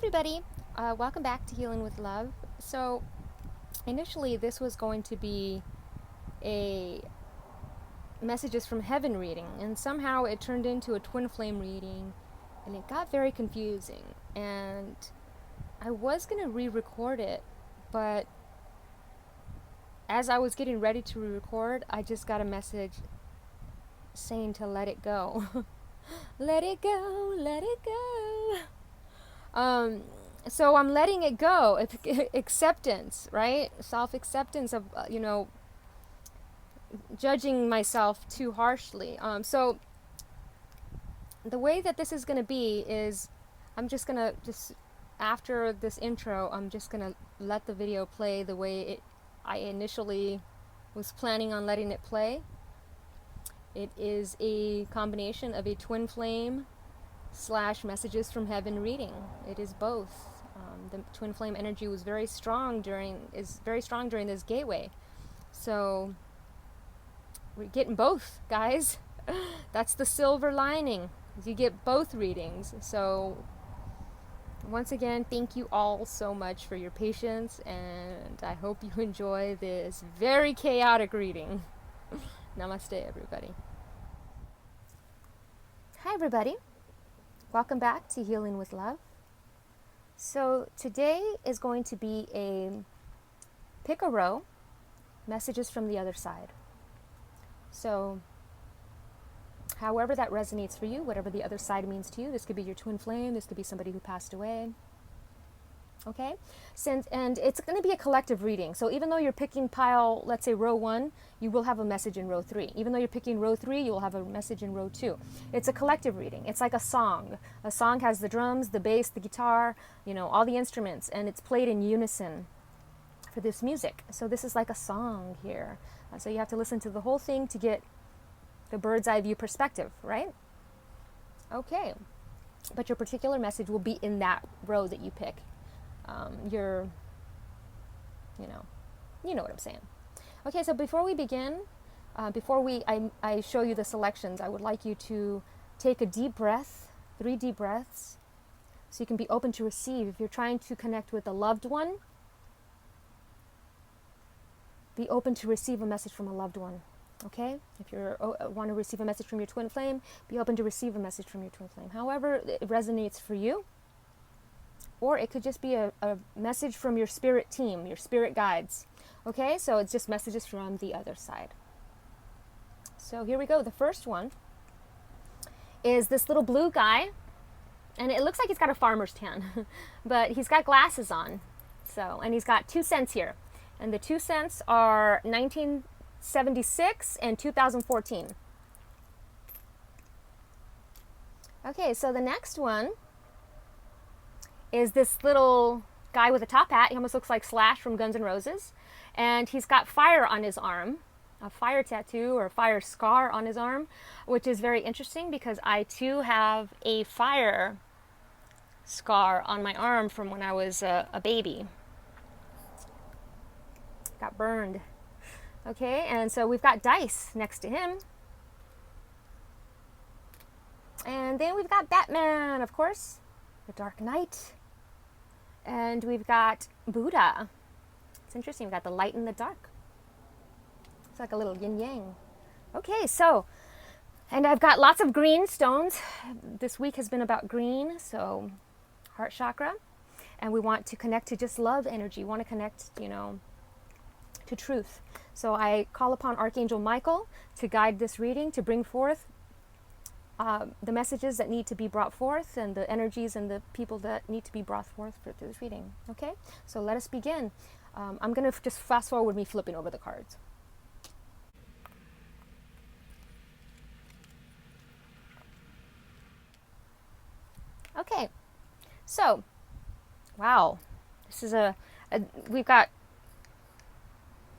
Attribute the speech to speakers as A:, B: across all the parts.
A: everybody, welcome back to Healing with Love. So initially this was going to be a messages from heaven reading, and somehow it turned into a twin flame reading, and it got very confusing, and I was going to re-record it, but as I was getting ready to re-record, I just got a message saying to let it go. Let it go, let it go. So I'm letting it go. Acceptance, right? Self-acceptance of, judging myself too harshly. So the way that this is going to be is I'm just going to after this intro, I'm just going to let the video play the way I initially was planning on letting it play. It is a combination of a twin flame / messages from heaven reading. It is both. The twin flame energy is very strong during this gateway. So we're getting both, guys. That's the silver lining. You get both readings. So once again, thank you all so much for your patience, and I hope you enjoy this very chaotic reading. Namaste, everybody. Hi, everybody. Welcome back to Healing with Love. So today is going to be a pick a row, messages from the other side. So however that resonates for you, whatever the other side means to you, this could be your twin flame, this could be somebody who passed away. Okay? And it's going to be a collective reading. So even though you're picking pile, let's say row 1, you will have a message in row 3. Even though you're picking row 3, you will have a message in row 2. It's a collective reading. It's like a song. A song has the drums, the bass, the guitar, all the instruments, and it's played in unison for this music. So this is like a song here. So you have to listen to the whole thing to get the bird's eye view perspective, right? Okay. But your particular message will be in that row that you pick. You know what I'm saying. Okay, so before we begin, I show you the selections, I would like you to take a deep breath, 3 deep breaths, so you can be open to receive. If you're trying to connect with a loved one, be open to receive a message from a loved one. Okay? If you want to receive a message from your twin flame, be open to receive a message from your twin flame. However it resonates for you. Or it could just be a message from your spirit team, your spirit guides. Okay, so it's just messages from the other side. So here we go. The first one is this little blue guy. And it looks like he's got a farmer's tan. But he's got glasses on. And he's got 2 cents here. And the 2 cents are 1976 and 2014. Okay, so the next one is this little guy with a top hat. He almost looks like Slash from Guns N' Roses. And he's got fire on his arm, a fire tattoo or a fire scar on his arm, which is very interesting because I too have a fire scar on my arm from when I was a baby. Got burned. Okay, and so we've got Dice next to him. And then we've got Batman, of course, the Dark Knight. And we've got Buddha. It's interesting. We've got the light and the dark. It's like a little yin-yang. Okay, so, and I've got lots of green stones. This week has been about green, so heart chakra. And we want to connect to just love energy. We want to connect, to truth. So I call upon Archangel Michael to guide this reading, to bring forth the messages that need to be brought forth and the energies and the people that need to be brought forth for this reading. Okay, so let us begin. I'm going to just fast forward me flipping over the cards. Okay, so, wow, this is we've got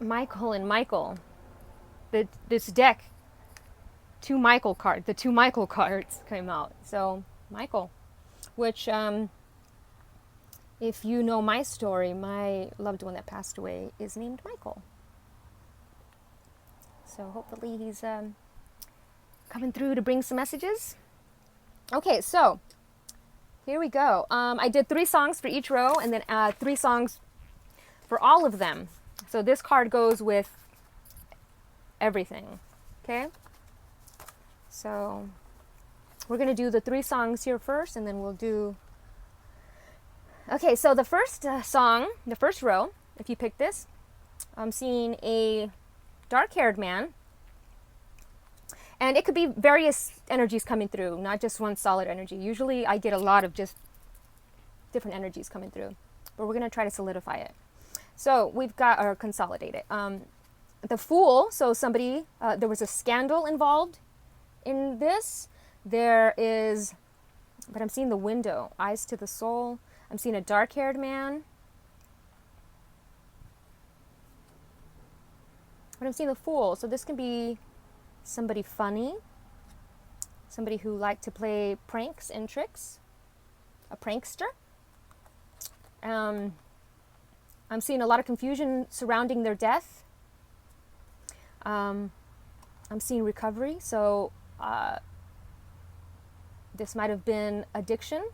A: Michael and Michael. This deck, the two Michael cards came out. So Michael, which if you know my story, my loved one that passed away is named Michael. So hopefully he's coming through to bring some messages. Okay, so Here we go. I did 3 songs for each row and then 3 songs for all of them. So this card goes with everything. Okay? So we're going to do the 3 songs here first and then we'll do... Okay, so the first song, the first row, if you pick this, I'm seeing a dark-haired man. And it could be various energies coming through, not just one solid energy. Usually I get a lot of just different energies coming through. But we're going to try to solidify it. So we've got, or consolidate it. The Fool, so somebody, there was a scandal involved in this. There is, but I'm seeing the window, eyes to the soul. I'm seeing a dark-haired man. But I'm seeing the Fool, so this can be somebody funny, somebody who liked to play pranks and tricks, a prankster. I'm seeing a lot of confusion surrounding their death. I'm seeing recovery, so this might have been addiction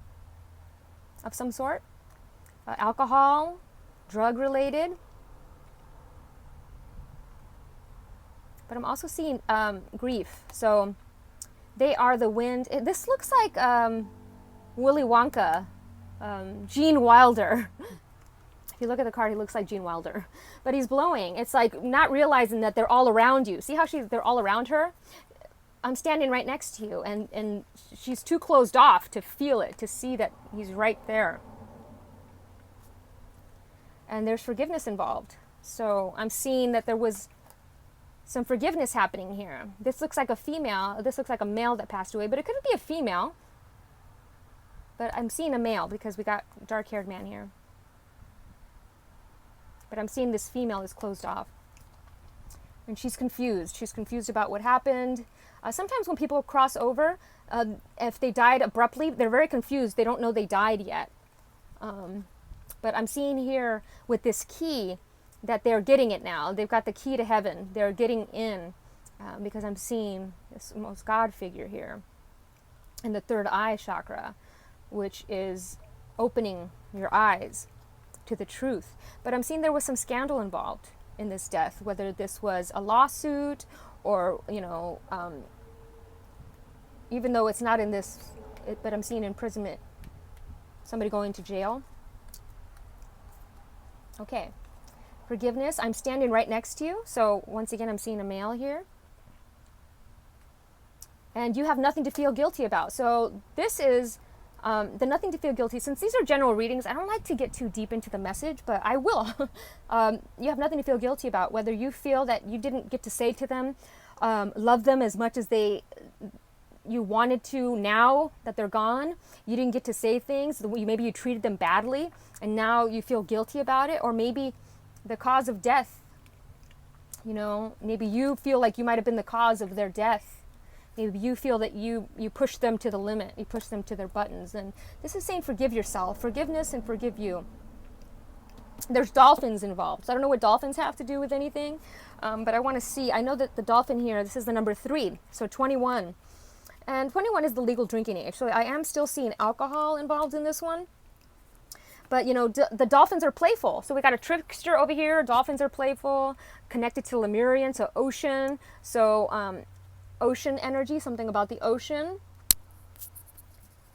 A: of some sort, alcohol, drug related. But I'm also seeing grief. So they are the wind. This looks like Willy Wonka, Gene Wilder. If you look at the card, he looks like Gene Wilder. But he's blowing. It's like not realizing that they're all around you. See how they're all around her? I'm standing right next to you, and she's too closed off to feel it, to see that he's right there. And there's forgiveness involved. So I'm seeing that there was some forgiveness happening here. This looks like a female. This looks like a male that passed away, but it could be a female. But I'm seeing a male because we got a dark-haired man here. But I'm seeing this female is closed off. And she's confused. She's confused about what happened. Sometimes when people cross over, if they died abruptly, they're very confused. They don't know they died yet. But I'm seeing here with this key that they're getting it now. They've got the key to heaven. They're getting in because I'm seeing this almost God figure here in the third eye chakra, which is opening your eyes to the truth. But I'm seeing there was some scandal involved in this death, whether this was a lawsuit or, even though it's not in this, but I'm seeing imprisonment, somebody going to jail. Okay. Forgiveness, I'm standing right next to you. So once again, I'm seeing a male here. And you have nothing to feel guilty about. So this is the nothing to feel guilty. Since these are general readings, I don't like to get too deep into the message, but I will. You have nothing to feel guilty about. Whether you feel that you didn't get to say to them, love them as much as you wanted to now that they're gone. You didn't get to say things. Maybe you treated them badly and now you feel guilty about it. Or maybe the cause of death, maybe you feel like you might have been the cause of their death. Maybe you feel that you pushed them to the limit. You pushed them to their buttons. And this is saying forgive yourself. Forgiveness and forgive you. There's dolphins involved. So I don't know what dolphins have to do with anything. But I want to see. I know that the dolphin here, this is the number 3. So 21. And 21 is the legal drinking age. So I am still seeing alcohol involved in this one. But, the dolphins are playful. So we got a trickster over here. Dolphins are playful, connected to Lemurian, so ocean. So ocean energy, something about the ocean.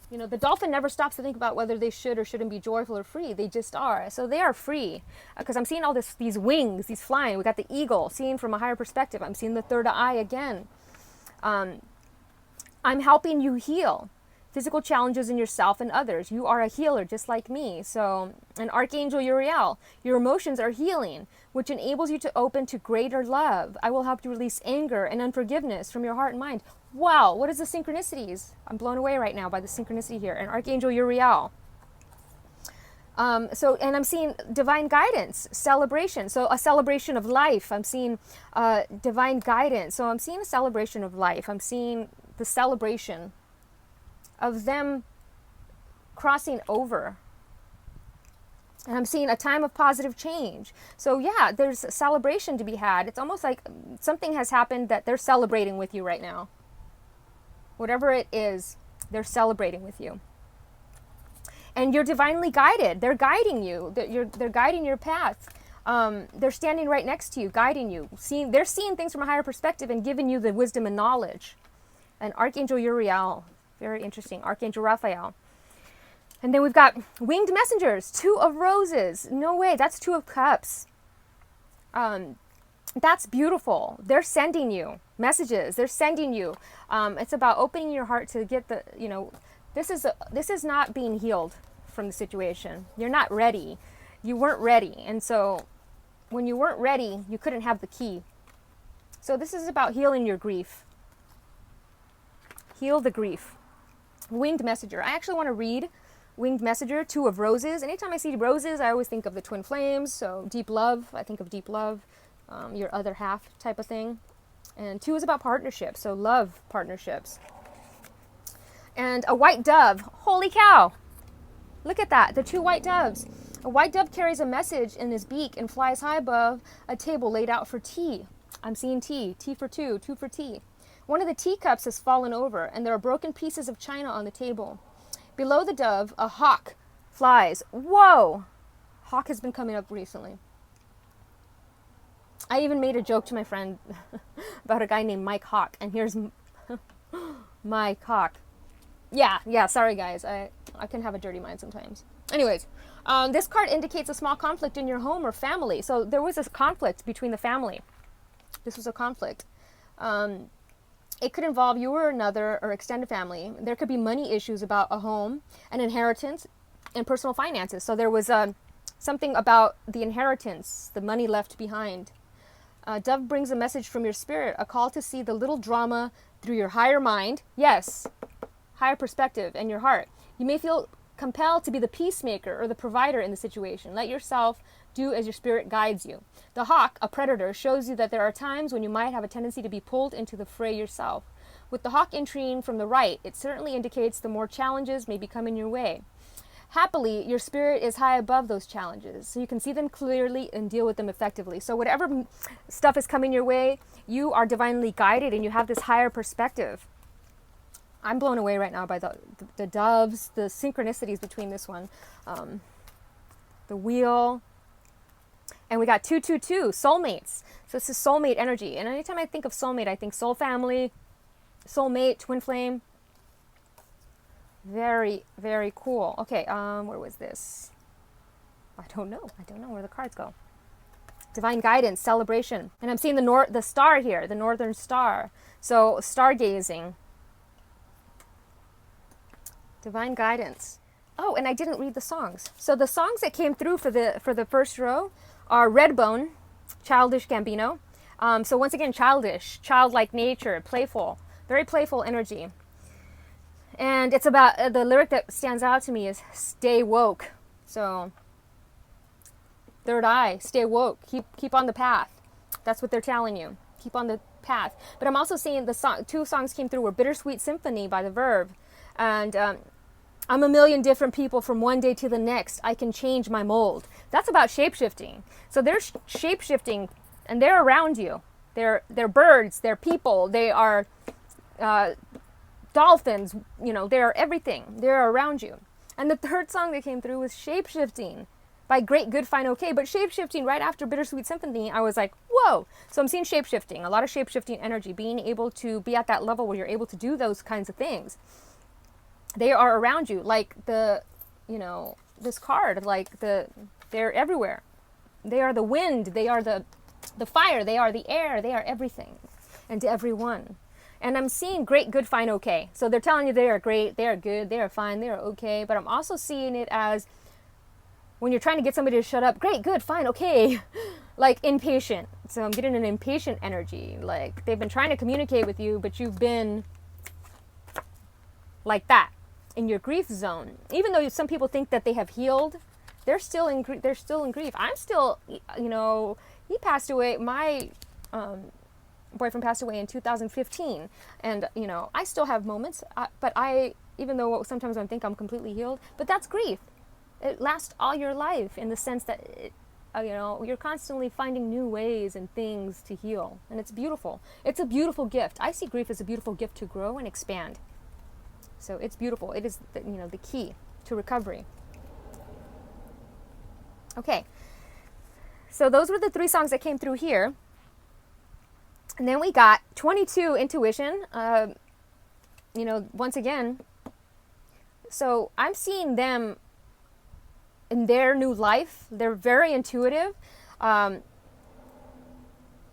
A: The dolphin never stops to think about whether they should or shouldn't be joyful or free. They just are. So they are free. Because I'm seeing all these wings, these flying. We got the eagle, seeing from a higher perspective. I'm seeing the third eye again. I'm helping you heal physical challenges in yourself and others. You are a healer just like me. So, an Archangel Uriel, your emotions are healing, which enables you to open to greater love. I will help you release anger and unforgiveness from your heart and mind. Wow, what is the synchronicities? I'm blown away right now by the synchronicity here. And Archangel Uriel. And I'm seeing divine guidance, celebration. So a celebration of life. I'm seeing divine guidance. So I'm seeing a celebration of life. I'm seeing the celebration of them crossing over. And I'm seeing a time of positive change. So yeah, there's a celebration to be had. It's almost like something has happened that they're celebrating with you right now. Whatever it is, they're celebrating with you. And you're divinely guided. They're guiding you. They're guiding your path. They're standing right next to you, guiding you. They're seeing things from a higher perspective and giving you the wisdom and knowledge. And Archangel Uriel, very interesting. Archangel Raphael. And then we've got winged messengers, 2 of roses. No way, that's 2 of cups. That's beautiful. They're sending you messages. They're sending you. It's about opening your heart to get the, this is not being healed from the situation. You're not ready. You weren't ready. And so when you weren't ready, you couldn't have the key. So this is about healing your grief. Heal the grief. Winged messenger. I actually want to read winged messenger, 2 of roses. Anytime I see roses, I always think of the twin flames. So deep love. I think of deep love. Your other half type of thing. And 2 is about partnerships. So love partnerships. And a white dove. Holy cow. Look at that. The 2 white doves. A white dove carries a message in his beak and flies high above a table laid out for tea. I'm seeing tea. Tea for 2. 2 for tea. One of the teacups has fallen over, and there are broken pieces of china on the table. Below the dove, a hawk flies. Whoa! Hawk has been coming up recently. I even made a joke to my friend about a guy named Mike Hawk, and here's Mike Hawk. Yeah, sorry guys. I can have a dirty mind sometimes. Anyways, this card indicates a small conflict in your home or family. So there was this conflict between the family. This was a conflict. It could involve you or another or extended family. There could be money issues about a home, an inheritance, and personal finances. So there was something about the inheritance, the money left behind. Dove brings a message from your spirit, a call to see the little drama through your higher mind. Yes, higher perspective and your heart. You may feel compelled to be the peacemaker or the provider in the situation. Let yourself do as your spirit guides you. The hawk, a predator, shows you that there are times when you might have a tendency to be pulled into the fray yourself. With the hawk entering from the right, it certainly indicates the more challenges may be coming your way. Happily, your spirit is high above those challenges, so you can see them clearly and deal with them effectively. So whatever stuff is coming your way, you are divinely guided and you have this higher perspective. I'm blown away right now by the doves, the synchronicities between this one. The wheel. And we got 222, soulmates. So this is soulmate energy. And anytime I think of soulmate, I think soul family, soulmate, twin flame. Very, very cool. Okay, where was this? I don't know where the cards go. Divine guidance, celebration. And I'm seeing the star here, the northern star. So stargazing. Divine guidance. Oh, and I didn't read the songs. So the songs that came through for the first row are Redbone, Childish Gambino. So once again, childish, childlike nature, playful, very playful energy. And it's about, the lyric that stands out to me is stay woke. So third eye, stay woke, keep on the path. That's what they're telling you. Keep on the path. But I'm also seeing the 2 songs came through were Bittersweet Symphony by The Verve. And I'm a million different people from one day to the next. I can change my mold. That's about shapeshifting. So they're shapeshifting, and they're around you. They're birds. They're people. They are dolphins. They're everything. They're around you. And the third song that came through was Shapeshifting by Great Good Fine Okay. But shapeshifting right after Bittersweet Symphony, I was like, whoa. So I'm seeing shapeshifting, a lot of shapeshifting energy, being able to be at that level where you're able to do those kinds of things. They are around you, like this card, they're everywhere. They are the wind, they are the fire, they are the air, they are everything and everyone. And I'm seeing great, good, fine, okay. So they're telling you they are great, they are good, they are fine, they are okay. But I'm also seeing it as when you're trying to get somebody to shut up, great, good, fine, okay. Like impatient. So I'm getting an impatient energy. Like they've been trying to communicate with you, but you've been like that. In your grief zone, even though some people think that they have healed, they're still in grief. I'm still, he passed away. My boyfriend passed away in 2015, and I still have moments. But even though sometimes I think I'm completely healed, but that's grief. It lasts all your life in the sense that you're constantly finding new ways and things to heal, and it's beautiful. It's a beautiful gift. I see grief as a beautiful gift to grow and expand. So it's beautiful. It is, the key to recovery. Okay, so those were the 3 songs that came through here. And then we got 22 intuition. Once again, so I'm seeing them in their new life. They're very intuitive,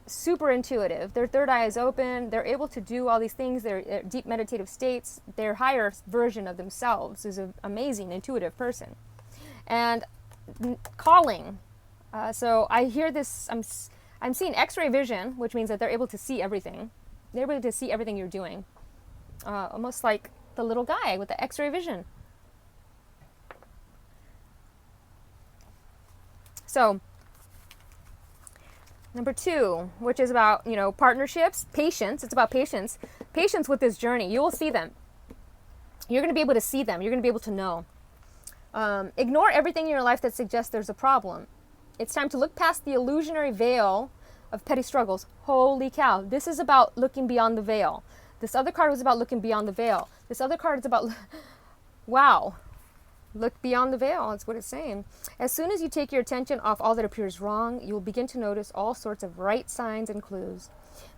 A: super intuitive. Their third eye is open. They're able to do all these things. They're deep meditative states. Their higher version of themselves is an amazing intuitive person. And calling. So I hear this, I'm seeing X-ray vision, which means that they're able to see everything. They're able to see everything you're doing. Almost like the little guy with the X-ray vision. So, number 2, which is about, partnerships, patience. It's about patience. Patience with this journey. You will see them. You're going to be able to see them. You're going to be able to know. Ignore everything in your life that suggests there's a problem. It's time to look past the illusionary veil of petty struggles. Holy cow. This is about looking beyond the veil. This other card was about looking beyond the veil. This other card is about, wow. Look beyond the veil, that's what it's saying. As soon as you take your attention off all that appears wrong, you will begin to notice all sorts of right signs and clues.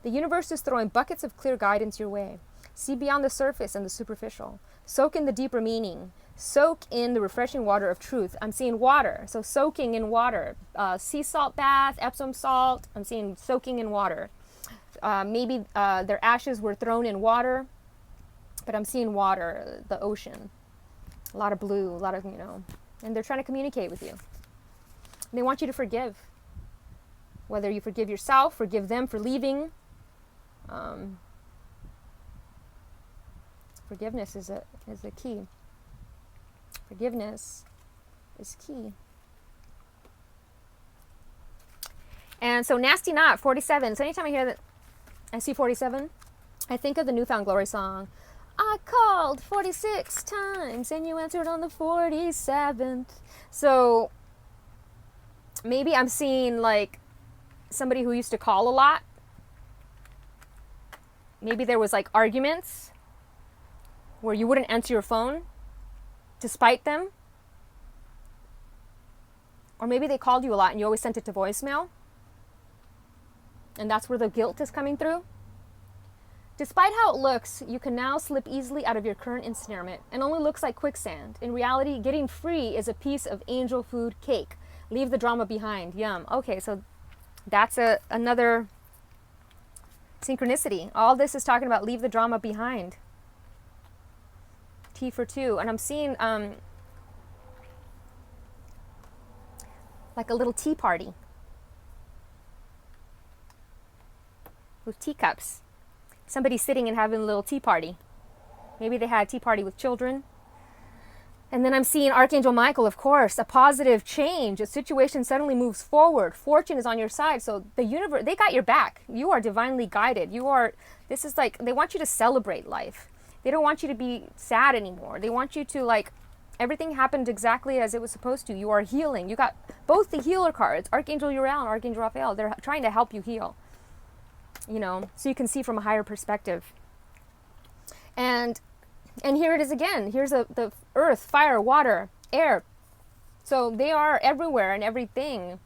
A: The universe is throwing buckets of clear guidance your way. See beyond the surface and the superficial. Soak in the deeper meaning. Soak in the refreshing water of truth. I'm seeing water, so soaking in water. Sea salt bath, Epsom salt. I'm seeing soaking in water. Maybe their ashes were thrown in water, but I'm seeing water, the ocean. A lot of blue, a lot of, and they're trying to communicate with you. And they want you to forgive. Whether you forgive yourself, forgive them for leaving. Forgiveness is a key. Forgiveness is key. And so Nasty Knot, 47. So anytime I hear that, I see 47, I think of the Newfound Glory song. I called 46 times and you answered on the 47th. So maybe I'm seeing like somebody who used to call a lot. Maybe there was like arguments where you wouldn't answer your phone to spite them. Or maybe they called you a lot and you always sent it to voicemail. And that's where the guilt is coming through. Despite how it looks, you can now slip easily out of your current ensnarement and only looks like quicksand. In reality, getting free is a piece of angel food cake. Leave the drama behind. Yum. Okay, so that's another synchronicity. All this is talking about leave the drama behind. T for 2. And I'm seeing like a little tea party with teacups. Somebody sitting and having a little tea party. Maybe they had a tea party with children. And then I'm seeing Archangel Michael, of course, a positive change. A situation suddenly moves forward. Fortune is on your side. So the universe, they got your back. You are divinely guided. This is like, they want you to celebrate life. They don't want you to be sad anymore. They want you to like, everything happened exactly as it was supposed to. You are healing. You got both the healer cards, Archangel Uriel and Archangel Raphael. They're trying to help you heal. So you can see from a higher perspective. And here it is again. Here's the earth, fire, water, air. So they are everywhere and everything.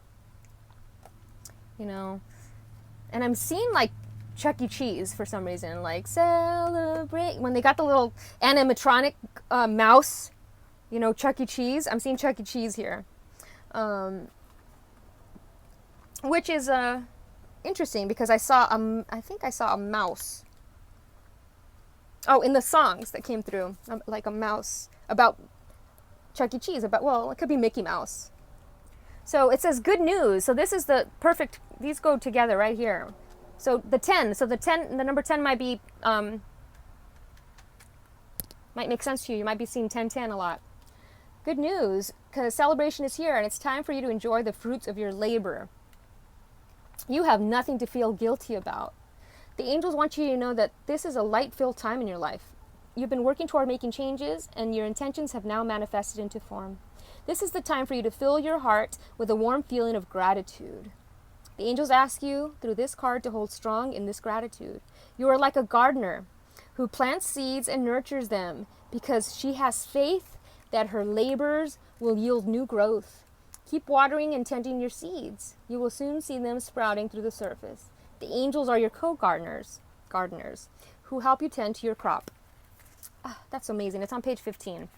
A: And I'm seeing like Chuck E. Cheese for some reason. Like celebrate. When they got the little animatronic mouse, Chuck E. Cheese. I'm seeing Chuck E. Cheese here. Which is interesting because I think I saw a mouse. Oh, in the songs that came through, like a mouse about Chuck E. Cheese, it could be Mickey Mouse. So it says good news. So this is the perfect, these go together right here. So the 10, the number 10 might be, might make sense to you. You might be seeing 1010 a lot. Good news, because celebration is here and it's time for you to enjoy the fruits of your labor. You have nothing to feel guilty about. The angels want you to know that this is a light-filled time in your life. You've been working toward making changes, and your intentions have now manifested into form. This is the time for you to fill your heart with a warm feeling of gratitude. The angels ask you, through this card, to hold strong in this gratitude. You are like a gardener who plants seeds and nurtures them because she has faith that her labors will yield new growth. Keep watering and tending your seeds. You will soon see them sprouting through the surface. The angels are your gardeners, who help you tend to your crop. Ah, that's amazing. It's on page 15.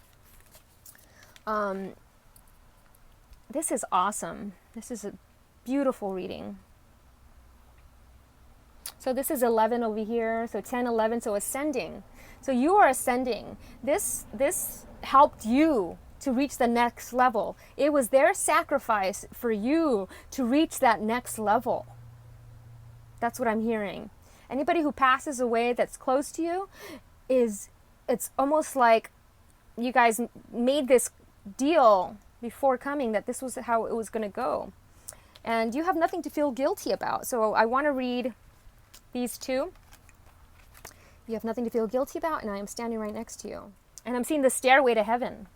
A: This is awesome. This is a beautiful reading. So this is 11 over here. So 10, 11. So ascending. So you are ascending. This helped you to reach the next level. It was their sacrifice for you to reach that next level. That's what I'm hearing. Anybody who passes away that's close to you it's almost like you guys made this deal before coming that this was how it was going to go. And you have nothing to feel guilty about. So I want to read these two. You have nothing to feel guilty about, and I am standing right next to you. And I'm seeing the stairway to heaven.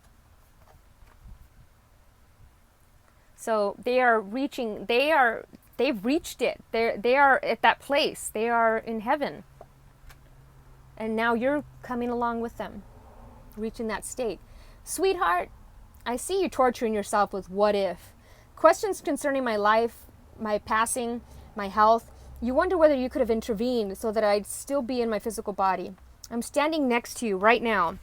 A: So they've reached it. They are at that place. They are in heaven. And now you're coming along with them, reaching that state. Sweetheart, I see you torturing yourself with what if. Questions concerning my life, my passing, my health. You wonder whether you could have intervened so that I'd still be in my physical body. I'm standing next to you right now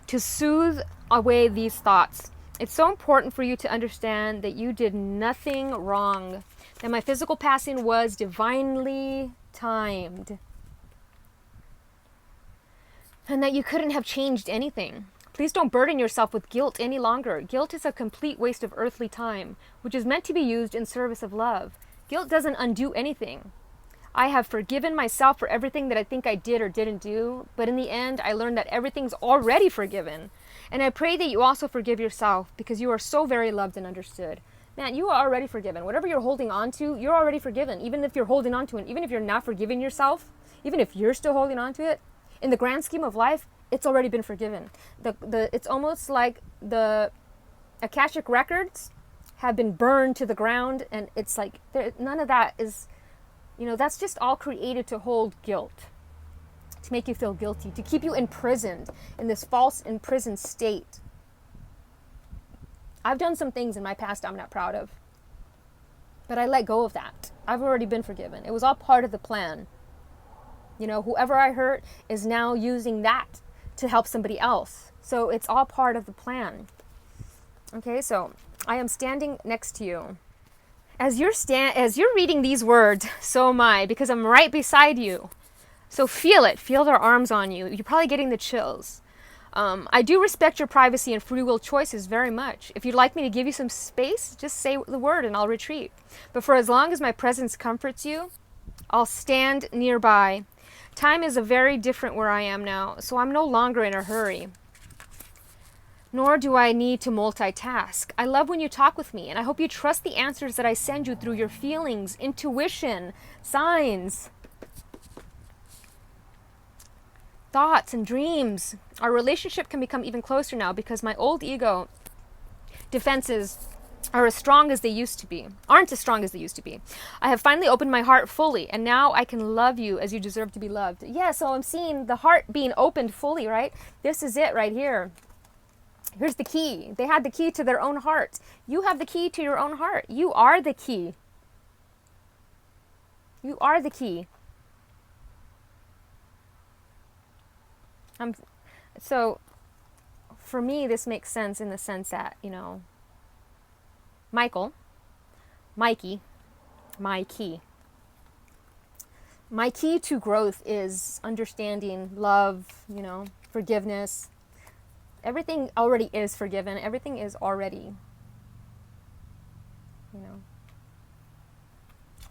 A: to soothe away these thoughts. It's so important for you to understand that you did nothing wrong, that my physical passing was divinely timed, and that you couldn't have changed anything. Please don't burden yourself with guilt any longer. Guilt is a complete waste of earthly time, which is meant to be used in service of love. Guilt doesn't undo anything. I have forgiven myself for everything that I think I did or didn't do, but in the end, I learned that everything's already forgiven. And I pray that you also forgive yourself, because you are so very loved and understood. Man, you are already forgiven. Whatever you're holding on to, you're already forgiven. Even if you're holding on to it, even if you're not forgiving yourself, even if you're still holding on to it, in the grand scheme of life, it's already been forgiven. It's almost like the Akashic records have been burned to the ground, and it's like none of that is, that's just all created to hold guilt, to make you feel guilty, to keep you imprisoned in this false imprisoned state. I've done some things in my past I'm not proud of, but I let go of that. I've already been forgiven. It was all part of the plan. Whoever I hurt is now using that to help somebody else. So it's all part of the plan. Okay, so I am standing next to you. As you're reading these words, so am I, because I'm right beside you. So feel it. Feel their arms on you. You're probably getting the chills. I do respect your privacy and free will choices very much. If you'd like me to give you some space, just say the word and I'll retreat. But for as long as my presence comforts you, I'll stand nearby. Time is a very different where I am now, so I'm no longer in a hurry. Nor do I need to multitask. I love when you talk with me, and I hope you trust the answers that I send you through your feelings, intuition, signs, thoughts, and dreams. Our relationship can become even closer now because my old ego defenses aren't as strong as they used to be. I have finally opened my heart fully, and now I can love you as you deserve to be loved. Yeah, so I'm seeing the heart being opened fully, right? This is it right here. Here's the key. They had the key to their own heart. You have the key to your own heart. You are the key. You are the key. So for me, this makes sense in the sense that, Mikey, my key. My key to growth is understanding, love, forgiveness. Everything already is forgiven. Everything is already,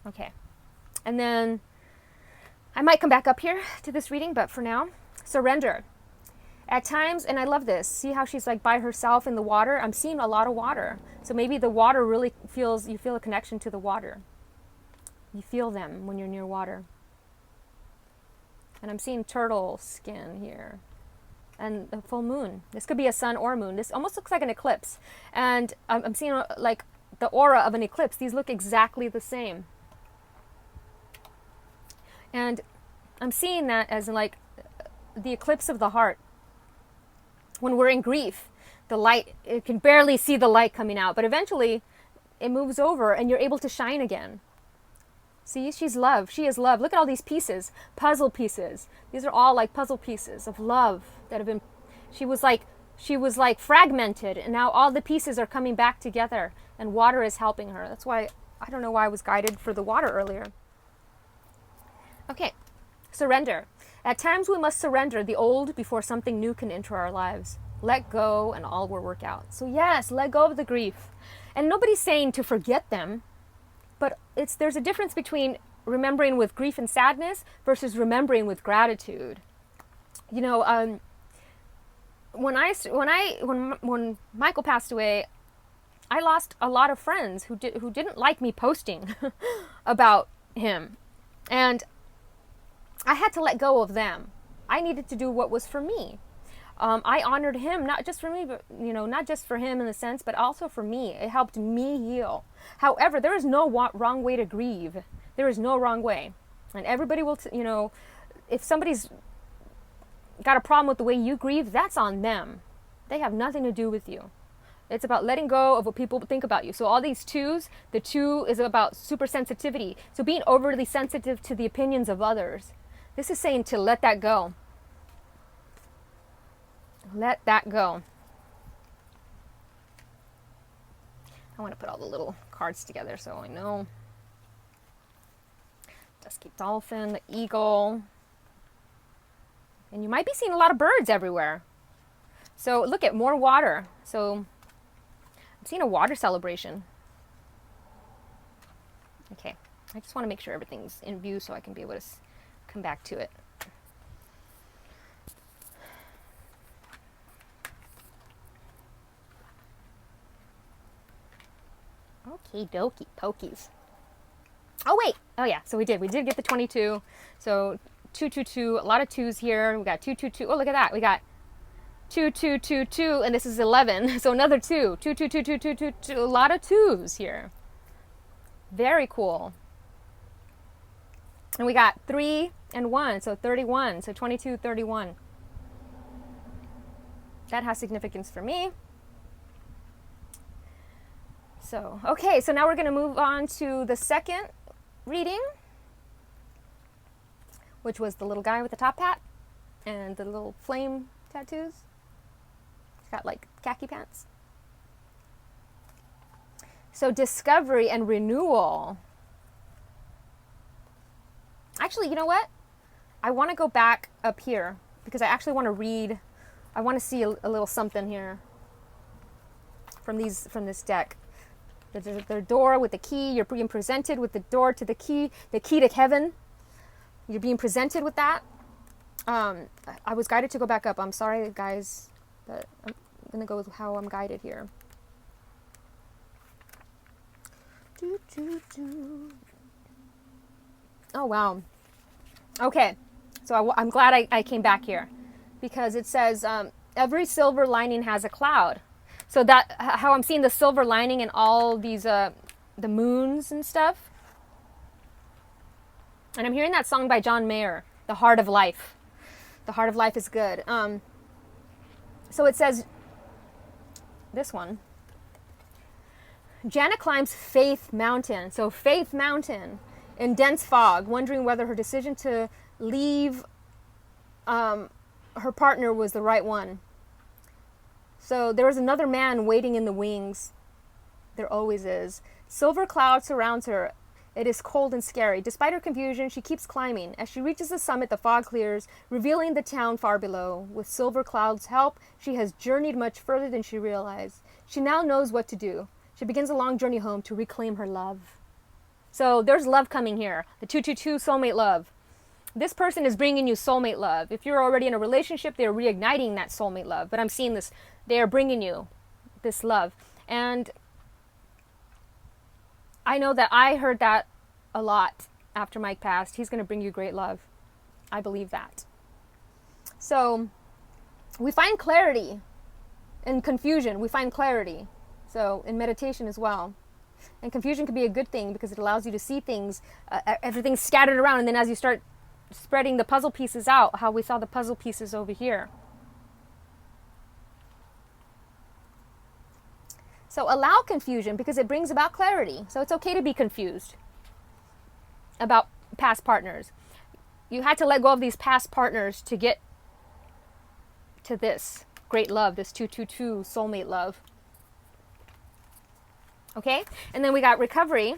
A: Okay. And then I might come back up here to this reading, but for now, surrender. At times, and I love this, see how she's like by herself in the water? I'm seeing a lot of water. So maybe the water really you feel a connection to the water. You feel them when you're near water. And I'm seeing turtle skin here. And the full moon. This could be a sun or moon. This almost looks like an eclipse. And I'm seeing like the aura of an eclipse. These look exactly the same. And I'm seeing that as like the eclipse of the heart. When we're in grief, the light, it can barely see the light coming out, but eventually it moves over and you're able to shine again. See, she's love. She is love. Look at all these pieces, puzzle pieces. These are all like puzzle pieces of love that have been, she was like fragmented, and now all the pieces are coming back together, and water is helping her. That's why, I don't know why I was guided for the water earlier. Okay, surrender. At times we must surrender the old before something new can enter our lives. Let go and all will work out. So yes, let go of the grief. And nobody's saying to forget them, but there's a difference between remembering with grief and sadness versus remembering with gratitude. You know, when Michael passed away, I lost a lot of friends who didn't like me posting about him, and I had to let go of them. I needed to do what was for me. I honored him, not just for me, but not just for him in a sense, but also for me. It helped me heal. However, there is no wrong way to grieve. There is no wrong way, and everybody will. If somebody's got a problem with the way you grieve, that's on them. They have nothing to do with you. It's about letting go of what people think about you. So all these twos, the two is about super sensitivity. So being overly sensitive to the opinions of others. This is saying to let that go. Let that go. I want to put all the little cards together so I know. Dusky dolphin, the eagle. And you might be seeing a lot of birds everywhere. So look at more water. So I'm seeing a water celebration. Okay, I just want to make sure everything's in view so I can be able to come back to it. Okie dokie pokies. Oh wait, oh yeah, so we did get the 22. So 222, a lot of twos here. We got 222. Oh, look at that. We got 2222, and this is 11. So another 2. 2222222. A lot of twos here. Very cool. And we got 3 and 1, so 31. So 22, 31. That has significance for me. So, okay, so now we're going to move on to the second reading, which was the little guy with the top hat and the little flame tattoos. He's got like khaki pants. So discovery and renewal. Actually, you know what? I want to go back up here because I actually want to read. I want to see a little something here from this deck. The door with the key. You're being presented with the door to the key to heaven. You're being presented with that. I was guided to go back up. I'm sorry, guys, but I'm going to go with how I'm guided here. Oh, wow. Okay, so I'm glad I came back here because it says every silver lining has a cloud. So that how I'm seeing the silver lining in all these the moons and stuff. And I'm hearing that song by John Mayer, The Heart of Life. The Heart of Life is good. So it says, this one. Janet climbs Faith Mountain. So Faith Mountain in dense fog, wondering whether her decision to leave her partner was the right one. So there was another man waiting in the wings. There always is. Silver cloud surrounds her. It is cold and scary. Despite her confusion, she keeps climbing. As she reaches the summit, the fog clears, revealing the town far below. With Silver Cloud's help, she has journeyed much further than she realized. She now knows what to do. She begins a long journey home to reclaim her love. So there's love coming here. The 222 soulmate love. This person is bringing you soulmate love. If you're already in a relationship, they're reigniting that soulmate love. But I'm seeing this. They are bringing you this love. And I know that I heard that a lot after Mike passed. He's going to bring you great love. I believe that. So we find clarity in confusion. We find clarity. So in meditation as well. And confusion can be a good thing because it allows you to see things, everything's scattered around. And then as you start spreading the puzzle pieces out, how we saw the puzzle pieces over here. So allow confusion because it brings about clarity. So it's okay to be confused about past partners. You had to let go of these past partners to get to this great love, this 222 soulmate love. Okay? And then we got recovery.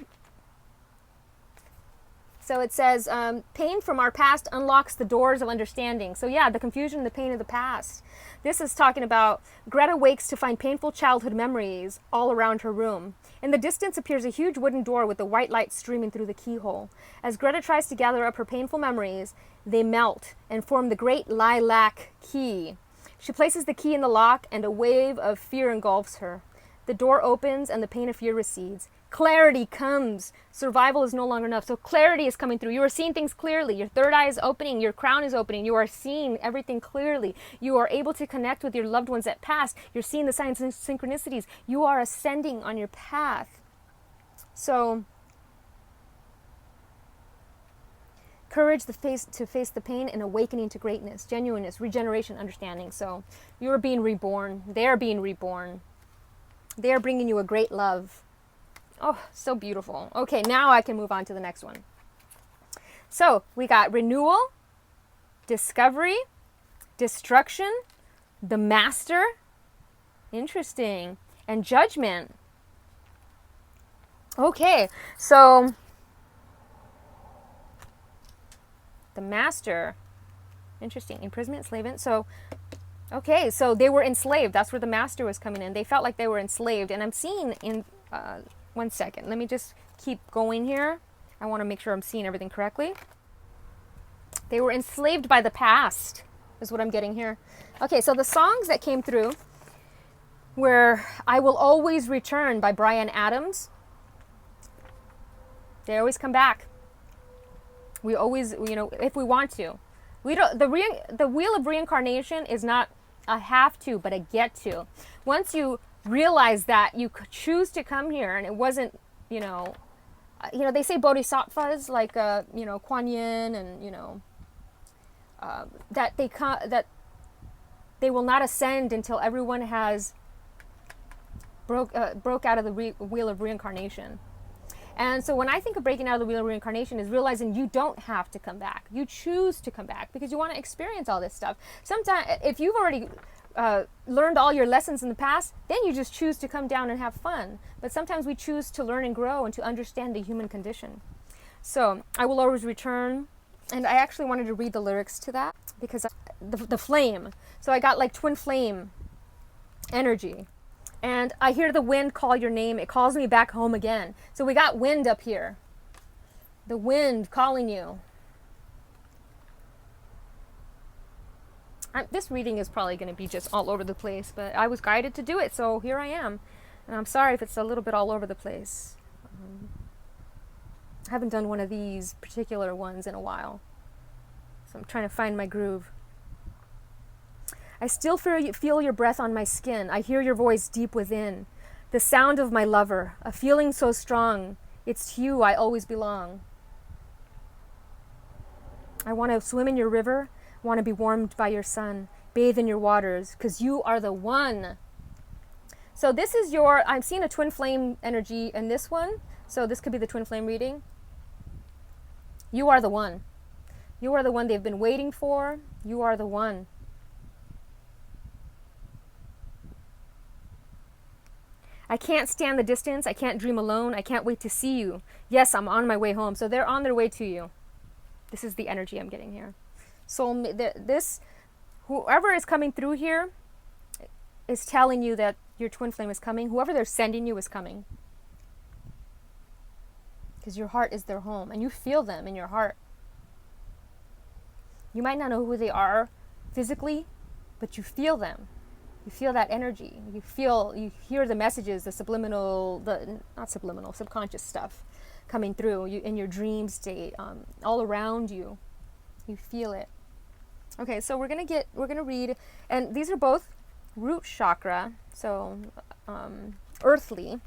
A: So it says, pain from our past unlocks the doors of understanding. So yeah, the confusion, the pain of the past. This is talking about Greta wakes to find painful childhood memories all around her room. In the distance appears a huge wooden door with a white light streaming through the keyhole. As Greta tries to gather up her painful memories, they melt and form the great lilac key. She places the key in the lock and a wave of fear engulfs her. The door opens and the pain of fear recedes. Clarity comes. Survival is no longer enough. So clarity is coming through. You are seeing things clearly. Your third eye is opening. Your crown is opening. You are seeing everything clearly. You are able to connect with your loved ones that passed. You're seeing the signs and synchronicities. You are ascending on your path. So courage to face the pain and awakening to greatness, genuineness, regeneration, understanding. So you are being reborn. They are being reborn. They are bringing you a great love. Oh, so beautiful. Okay, now I can move on to the next one. So we got renewal, discovery, destruction, the master, interesting, and judgment. Okay, so the master, interesting, imprisonment, enslavement. So, okay, so they were enslaved. That's where the master was coming in. They felt like they were enslaved. And I'm seeing in... one second. Let me just keep going here. I want to make sure I'm seeing everything correctly. They were enslaved by the past, is what I'm getting here. Okay, so the songs that came through were I Will Always Return by Bryan Adams. They always come back. We always, if we want to. We don't. The wheel of reincarnation is not a have to, but a get to. Once you realize that you could choose to come here, and it wasn't, they say bodhisattvas like Kuan Yin and that they will not ascend until everyone has broke out of the wheel of reincarnation. And so when I think of breaking out of the wheel of reincarnation is realizing you don't have to come back. You choose to come back because you want to experience all this stuff. Sometimes if you've already learned all your lessons in the past, then you just choose to come down and have fun. But sometimes we choose to learn and grow and to understand the human condition. So I will always return. And I actually wanted to read the lyrics to that because the flame. So I got like twin flame energy. And I hear the wind call your name. It calls me back home again. So we got wind up here. The wind calling you. This reading is probably going to be just all over the place, but I was guided to do it, so here I am. And I'm sorry if it's a little bit all over the place. I haven't done one of these particular ones in a while, so I'm trying to find my groove. I still feel your breath on my skin. I hear your voice deep within. The sound of my lover, a feeling so strong. It's to you I always belong. I want to swim in your river. Want to be warmed by your sun, bathe in your waters, because you are the one. So this is I'm seeing a twin flame energy in this one. So this could be the twin flame reading. You are the one. You are the one they've been waiting for. You are the one. I can't stand the distance. I can't dream alone. I can't wait to see you. Yes, I'm on my way home. So they're on their way to you. This is the energy I'm getting here. So whoever is coming through here is telling you that your twin flame is coming. Whoever they're sending you is coming. Because your heart is their home. And you feel them in your heart. You might not know who they are physically, but you feel them. You feel that energy. You hear the messages, the subconscious stuff coming through in your dream state, all around you. You feel it. Okay, so we're gonna read, and these are both root chakra, so earthly,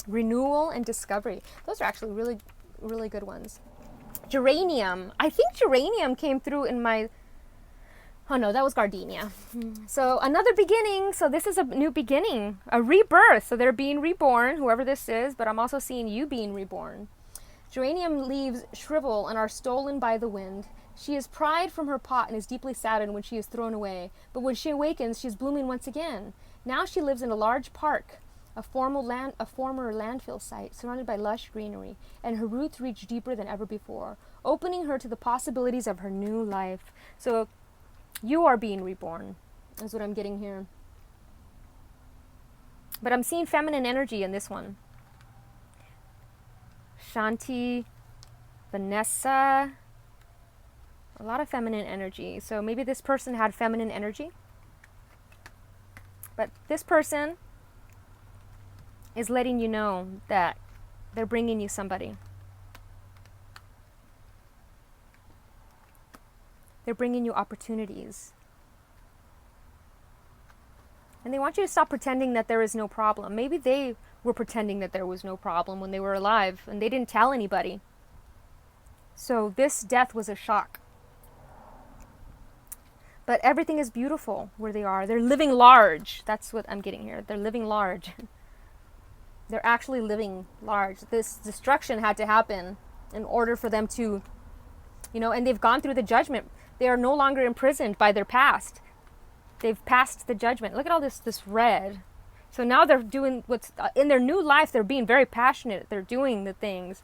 A: renewal and discovery. Those are actually really, really good ones. Geranium. I think geranium came through in my Oh no, that was Gardenia. So another beginning. So this is a new beginning, a rebirth. So they're being reborn, whoever this is, but I'm also seeing you being reborn. Geranium leaves shrivel and are stolen by the wind. She is pried from her pot and is deeply saddened when she is thrown away. But when she awakens, she is blooming once again. Now she lives in a large park, a former landfill site, surrounded by lush greenery, and her roots reach deeper than ever before, opening her to the possibilities of her new life. So you are being reborn, is what I'm getting here. But I'm seeing feminine energy in this one. Shanti, Vanessa, a lot of feminine energy. So maybe this person had feminine energy. But this person is letting you know that they're bringing you somebody. They're bringing you opportunities. And they want you to stop pretending that there is no problem. Maybe they were pretending that there was no problem when they were alive and they didn't tell anybody. So this death was a shock. But everything is beautiful where they are. They're living large. That's what I'm getting here. They're living large. They're actually living large. This destruction had to happen in order for them to, and they've gone through the judgment. They are no longer imprisoned by their past. They've passed the judgment. Look at all this red. So now they're doing what's in their new life. They're being very passionate. They're doing the things.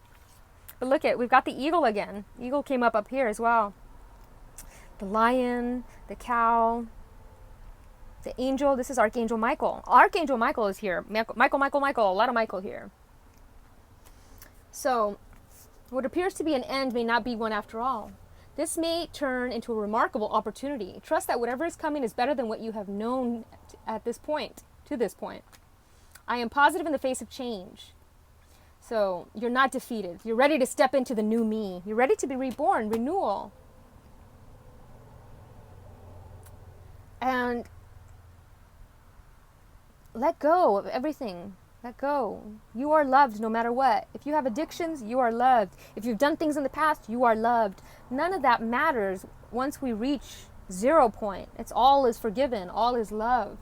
A: But look at, we've got the eagle again. Eagle came up here as well. The lion, the cow, the angel. This is Archangel Michael. Archangel Michael is here. Michael. A lot of Michael here. So what appears to be an end may not be one after all. This may turn into a remarkable opportunity. Trust that whatever is coming is better than what you have known at this point, to this point. I am positive in the face of change. So you're not defeated. You're ready to step into the new me. You're ready to be reborn, renewal. And let go of everything. Let go. You are loved no matter what. If you have addictions, you are loved. If you've done things in the past, you are loved. None of that matters once we reach 0 point. It's all is forgiven. All is love.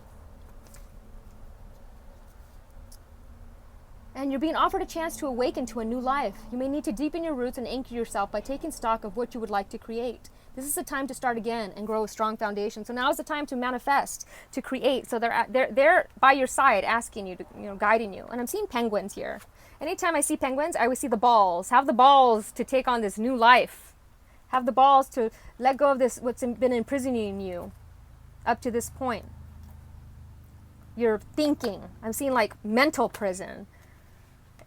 A: And you're being offered a chance to awaken to a new life. You may need to deepen your roots and anchor yourself by taking stock of what you would like to create. This is the time to start again and grow a strong foundation. So now is the time to manifest, to create. So they're by your side, asking you to, guiding you. And I'm seeing penguins here. Anytime I see penguins, I always see the balls. Have the balls to take on this new life. Have the balls to let go of this, what's been imprisoning you up to this point. You're thinking. I'm seeing like mental prison.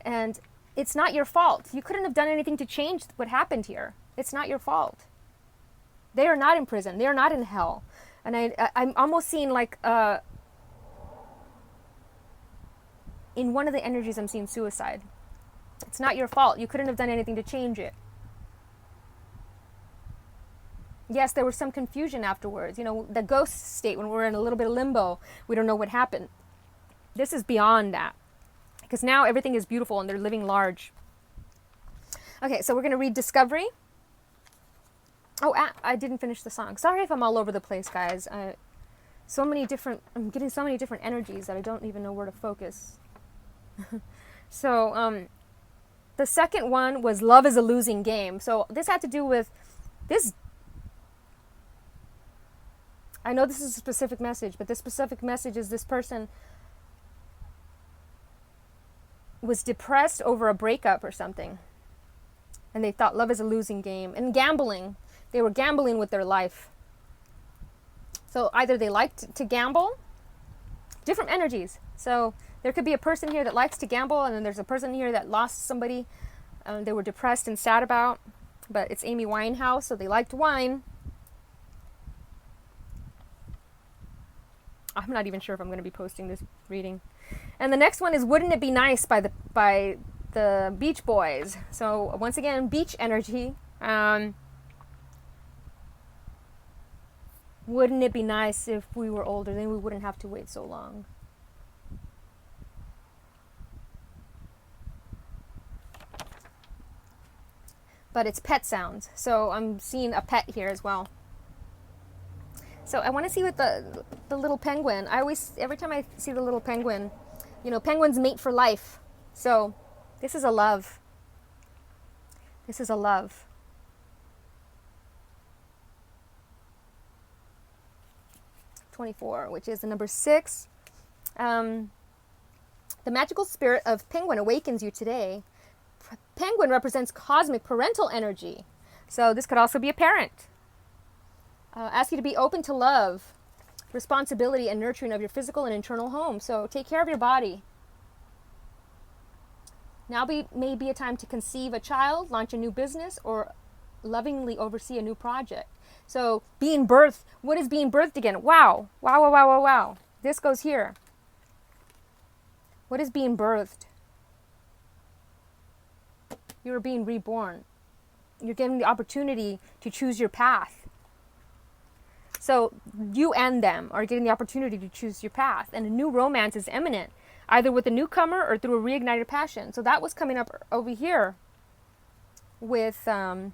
A: And it's not your fault. You couldn't have done anything to change what happened here. It's not your fault. They are not in prison. They are not in hell. And I'm almost seeing like, in one of the energies I'm seeing suicide. It's not your fault. You couldn't have done anything to change it. Yes, there was some confusion afterwards. The ghost state when we're in a little bit of limbo. We don't know what happened. This is beyond that. Because now everything is beautiful and they're living large. Okay, so we're going to read Discovery. Oh, I didn't finish the song. Sorry if I'm all over the place, guys. I'm getting so many different energies that I don't even know where to focus. So, the second one was Love is a Losing Game. So this had to do with this. I know this is a specific message, but this specific message is this person was depressed over a breakup or something. And they thought love is a losing game. And gambling. They were gambling with their life. So either they liked to gamble, different energies. So there could be a person here that likes to gamble, and then there's a person here that lost somebody they were depressed and sad about. But it's Amy Winehouse, so they liked wine. I'm not even sure if I'm going to be posting this reading. And the next one is Wouldn't It Be Nice by the Beach Boys. So once again, beach energy. Wouldn't it be nice if we were older? Then we wouldn't have to wait so long. But it's pet sounds. So I'm seeing a pet here as well. So I want to see what the little penguin. I always, every time I see the little penguin, you know, penguins mate for life. So this is a love. This is a love. '24, which is the number 6. The magical spirit of penguin awakens you today. Penguin represents cosmic parental energy. So this could also be a parent. Ask you to be open to love, responsibility, and nurturing of your physical and internal home. So take care of your body. Now may be a time to conceive a child, launch a new business, or lovingly oversee a new project. So being birthed, what is being birthed again? Wow, wow, wow, wow, wow, wow. This goes here. What is being birthed? You are being reborn. You're given the opportunity to choose your path. So you and them are getting the opportunity to choose your path. And a new romance is imminent, either with a newcomer or through a reignited passion. So that was coming up over here with so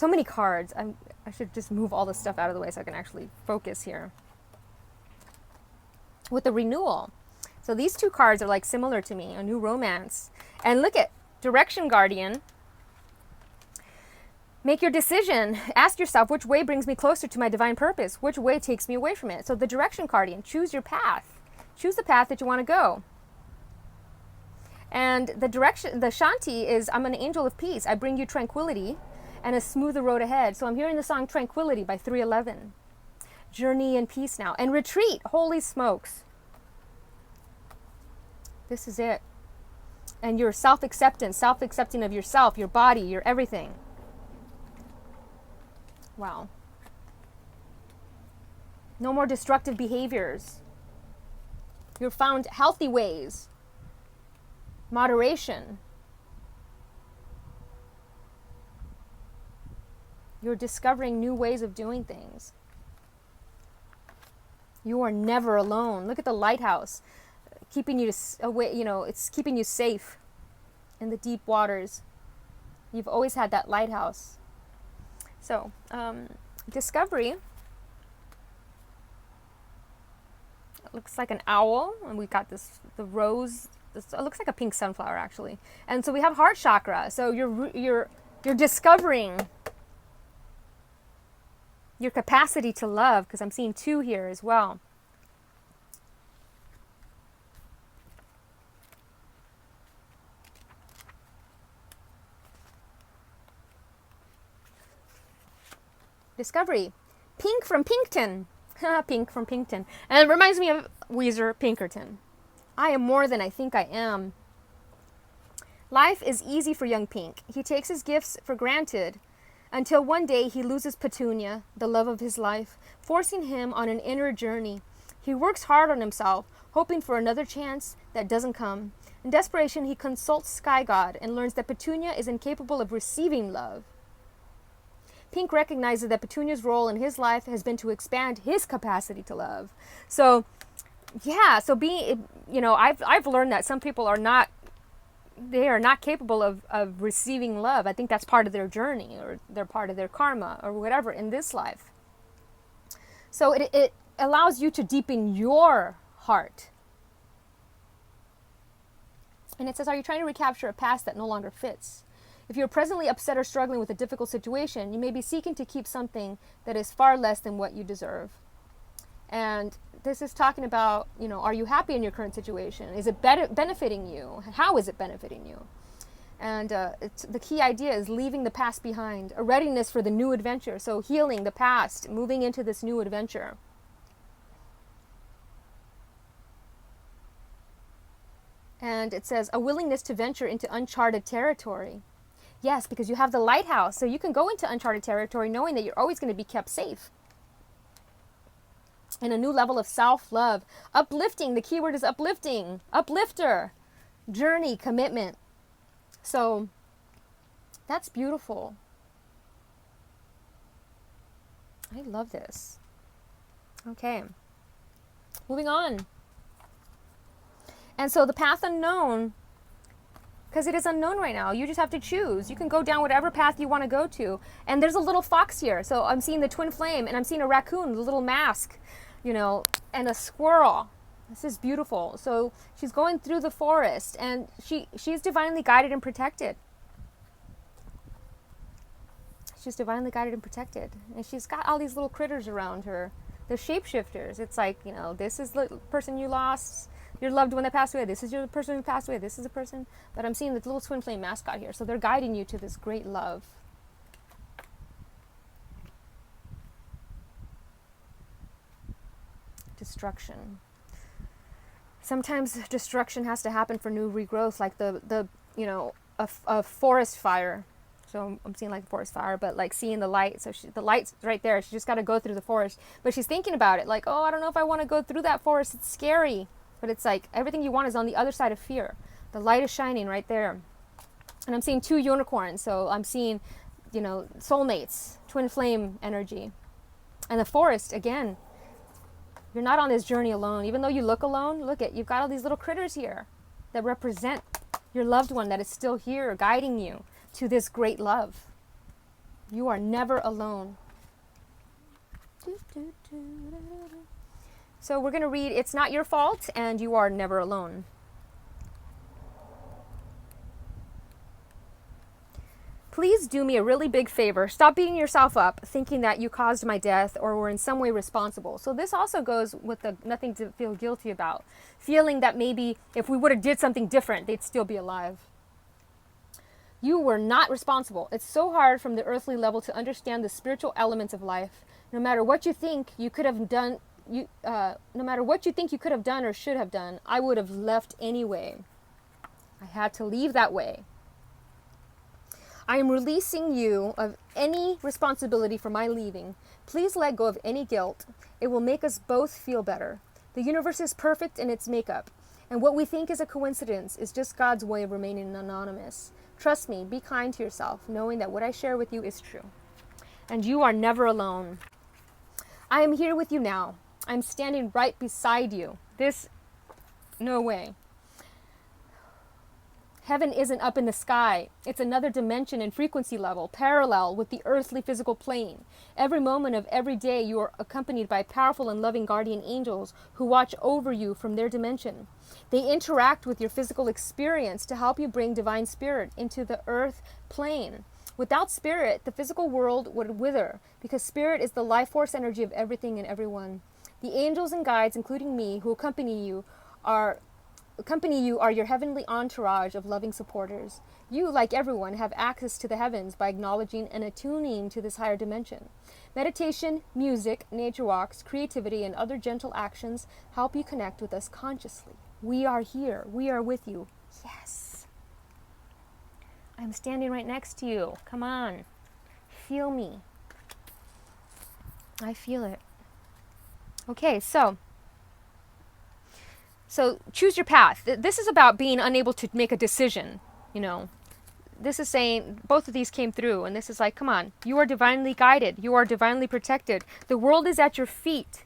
A: many cards. I should just move all this stuff out of the way so I can actually focus here. With the renewal. So these two cards are like similar to me, a new romance. And look at Direction Guardian. Make your decision. Ask yourself, which way brings me closer to my divine purpose? Which way takes me away from it? So the Direction Guardian, choose your path. Choose the path that you want to go. And the Shanti is, I'm an angel of peace. I bring you tranquility and a smoother road ahead. So I'm hearing the song Tranquility by 311. Journey in peace now. And retreat. Holy smokes. This is it. And your self-acceptance, self-accepting of yourself, your body, your everything. Wow. No more destructive behaviors. You've found healthy ways. Moderation. You're discovering new ways of doing things. You are never alone. Look at the lighthouse, keeping you away. You know, it's keeping you safe in the deep waters. You've always had that lighthouse. So, discovery. It looks like an owl, and we got the rose. It looks like a pink sunflower, actually. And so we have heart chakra. So you're discovering your capacity to love, because I'm seeing 2 here as well. Discovery. Pink from Pinkton. Pink from Pinkton. And it reminds me of Weezer Pinkerton. I am more than I think I am. Life is easy for young Pink. He takes his gifts for granted until one day he loses Petunia, the love of his life, forcing him on an inner journey. He works hard on himself, hoping for another chance that doesn't come. In desperation, he consults Sky God and learns that Petunia is incapable of receiving love. Pink recognizes that Petunia's role in his life has been to expand his capacity to love. So, yeah, so being, you know, I've learned that some people are not capable of receiving love. I think that's part of their journey, or they're part of their karma, or whatever in this life. So it allows you to deepen your heart. And it says, are you trying to recapture a past that no longer fits? If you're presently upset or struggling with a difficult situation, you may be seeking to keep something that is far less than what you deserve. And this is talking about, you know, are you happy in your current situation? Is it benefiting you? How is it benefiting you? And the key idea is leaving the past behind, a readiness for the new adventure. So healing the past, moving into this new adventure. And it says a willingness to venture into uncharted territory. Yes, because you have the lighthouse, so you can go into uncharted territory knowing that you're always going to be kept safe. And a new level of self-love. Uplifting, the key word is uplifting. Uplifter. Journey, commitment. So, that's beautiful. I love this. Okay. Moving on. And so the path unknown because it is unknown right now. You just have to choose. You can go down whatever path you want to go to. And there's a little fox here. So I'm seeing the twin flame, and I'm seeing a raccoon, the little mask, and a squirrel. This is beautiful. So she's going through the forest, and she's divinely guided and protected. She's divinely guided and protected. And she's got all these little critters around her. They're shapeshifters. It's like, this is the person you lost, your loved one that passed away. This is your person who passed away. This is the person. But I'm seeing the little twin flame mascot here. So they're guiding you to this great love. Destruction. Sometimes destruction has to happen for new regrowth, like a forest fire. So I'm seeing like a forest fire, but like seeing the light. So the light's right there. She just got to go through the forest. But she's thinking about it, like, oh, I don't know if I want to go through that forest. It's scary. But it's like everything you want is on the other side of fear. The light is shining right there. And I'm seeing 2 unicorns. So I'm seeing, soulmates, twin flame energy. And the forest, again, you're not on this journey alone. Even though you look alone, you've got all these little critters here that represent your loved one that is still here guiding you to this great love. You are never alone. So we're going to read It's Not Your Fault and You Are Never Alone. Please do me a really big favor. Stop beating yourself up, thinking that you caused my death or were in some way responsible. So this also goes with the nothing to feel guilty about. Feeling that maybe if we would have did something different, they'd still be alive. You were not responsible. It's so hard from the earthly level to understand the spiritual elements of life. No matter what you think you could have done, no matter what you think you could have done or should have done, I would have left anyway. I had to leave that way. I am releasing you of any responsibility for my leaving. Please let go of any guilt. It will make us both feel better. The universe is perfect in its makeup, and what we think is a coincidence is just God's way of remaining anonymous. Trust me, be kind to yourself, knowing that what I share with you is true. And you are never alone. I am here with you now. I'm standing right beside you. No way. Heaven isn't up in the sky. It's another dimension and frequency level, parallel with the earthly physical plane. Every moment of every day you are accompanied by powerful and loving guardian angels who watch over you from their dimension. They interact with your physical experience to help you bring divine spirit into the earth plane. Without spirit, the physical world would wither, because spirit is the life force energy of everything and everyone. The angels and guides, including me, who accompany you are your heavenly entourage of loving supporters. You, like everyone, have access to the heavens by acknowledging and attuning to this higher dimension. Meditation, music, nature walks, creativity, and other gentle actions help you connect with us consciously. We are here. We are with you. Yes. I'm standing right next to you. Come on. Feel me. I feel it. Okay, so choose your path. This is about being unable to make a decision, This is saying both of these came through, and this is like, come on, you are divinely guided. You are divinely protected. The world is at your feet.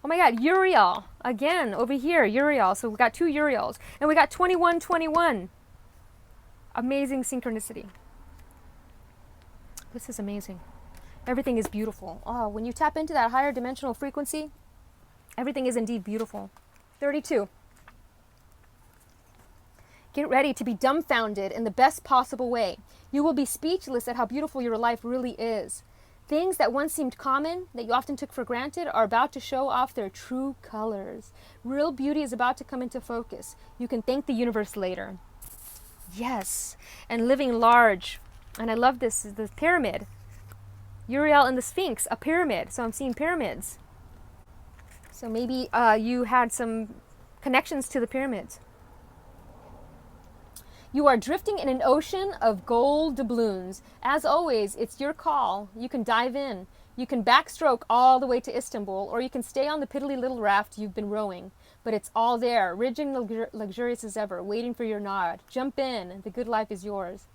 A: Oh my God, Uriel. Again, over here, Uriel. So we got 2 Uriels. And we got 2121. Amazing synchronicity. This is amazing. Everything is beautiful. Oh, when you tap into that higher dimensional frequency, everything is indeed beautiful. 32. Get ready to be dumbfounded in the best possible way. You will be speechless at how beautiful your life really is. Things that once seemed common, that you often took for granted, are about to show off their true colors. Real beauty is about to come into focus. You can thank the universe later. Yes, and living large. And I love this, the pyramid. Uriel and the Sphinx, a pyramid. So I'm seeing pyramids. So maybe you had some connections to the pyramids. You are drifting in an ocean of gold doubloons. As always, it's your call. You can dive in. You can backstroke all the way to Istanbul, or you can stay on the piddly little raft you've been rowing. But it's all there, rich and luxurious as ever, waiting for your nod. Jump in. The good life is yours.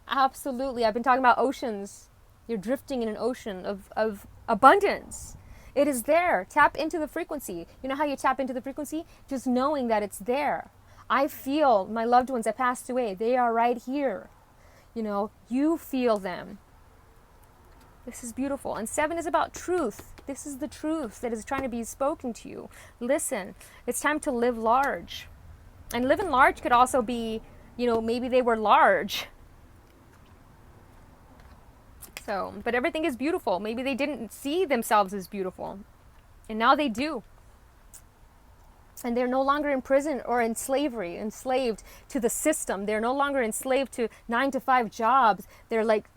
A: Absolutely. I've been talking about oceans. You're drifting in an ocean of abundance. It is there. Tap into the frequency. You know how you tap into the frequency? Just knowing that it's there. I feel my loved ones that passed away. They are right here. You know, you feel them. This is beautiful. And 7 is about truth. This is the truth that is trying to be spoken to you. Listen, it's time to live large. And living large could also be, you know, maybe they were large. So, but everything is beautiful. Maybe they didn't see themselves as beautiful. And now they do. And they're no longer in prison or in slavery, enslaved to the system. They're no longer enslaved to 9-to-5 jobs. They're like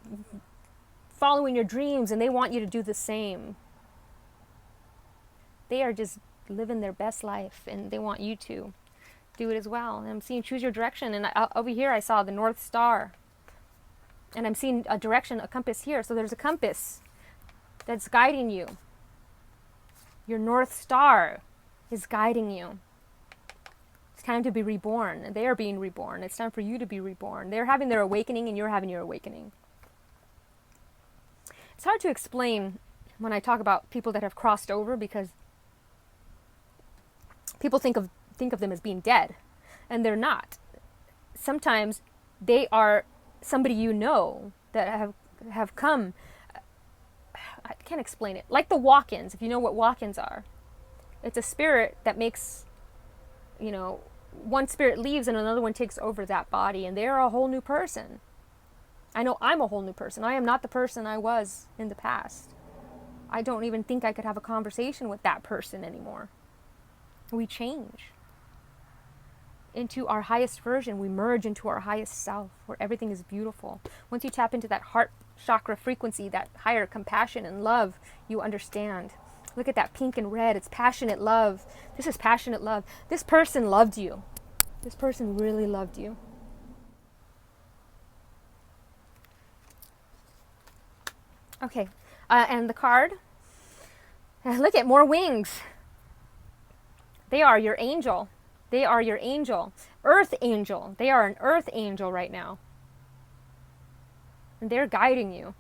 A: following your dreams, and they want you to do the same. They are just living their best life, and they want you to do it as well. And I'm seeing choose your direction, and over here I saw the North Star. And I'm seeing a direction, a compass here. So there's a compass that's guiding you. Your North Star is guiding you. It's time to be reborn. They are being reborn. It's time for you to be reborn. They're having their awakening, and you're having your awakening. It's hard to explain when I talk about people that have crossed over, because people think of them as being dead, and they're not. Sometimes they are somebody you know that have come. I can't explain it. Like the walk-ins, if you know what walk-ins are. It's a spirit that makes, you know, one spirit leaves and another one takes over that body, and they're a whole new person. I know I'm a whole new person. I am not the person I was in the past. I don't even think I could have a conversation with that person anymore. We change into our highest version. We merge into our highest self, where everything is beautiful. Once you tap into that heart chakra frequency, that higher compassion and love, you understand. Look at that pink and red. It's passionate love. This is passionate love. This person loved you. This person really loved you. Okay, and the card. Look at more wings. They are your angel. They are your angel. Earth angel. They are an earth angel right now. And they're guiding you.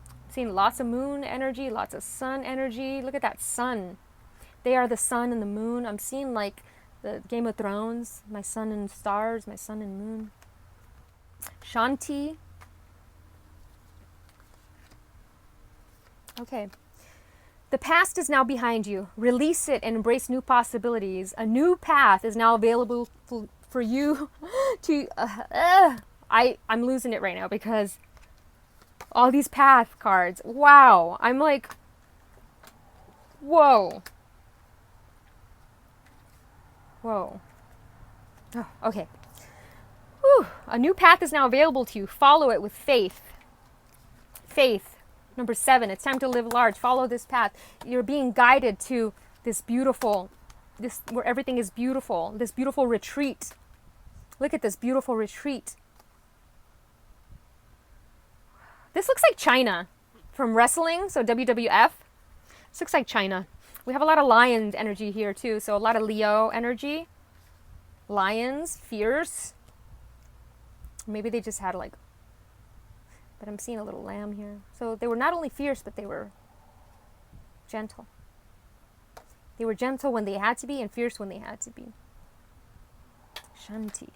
A: I'm seeing lots of moon energy, lots of sun energy. Look at that sun. They are the sun and the moon. I'm seeing like the Game of Thrones. My sun and stars, my sun and moon. Shanti. Okay. The past is now behind you. Release it and embrace new possibilities. A new path is now available for you to... I'm losing it right now because all these path cards. Wow. I'm like, whoa. Whoa. Oh, okay. Whew. A new path is now available to you. Follow it with faith. Faith. Number 7, it's time to live large. Follow this path. You're being guided to this beautiful, where everything is beautiful, this beautiful retreat. Look at this beautiful retreat. This looks like China from wrestling, so WWF. This looks like China. We have a lot of lion energy here too, so a lot of Leo energy. Lions, fierce. Maybe they just had like, but I'm seeing a little lamb here. So they were not only fierce, but they were gentle. They were gentle when they had to be and fierce when they had to be. Shanti.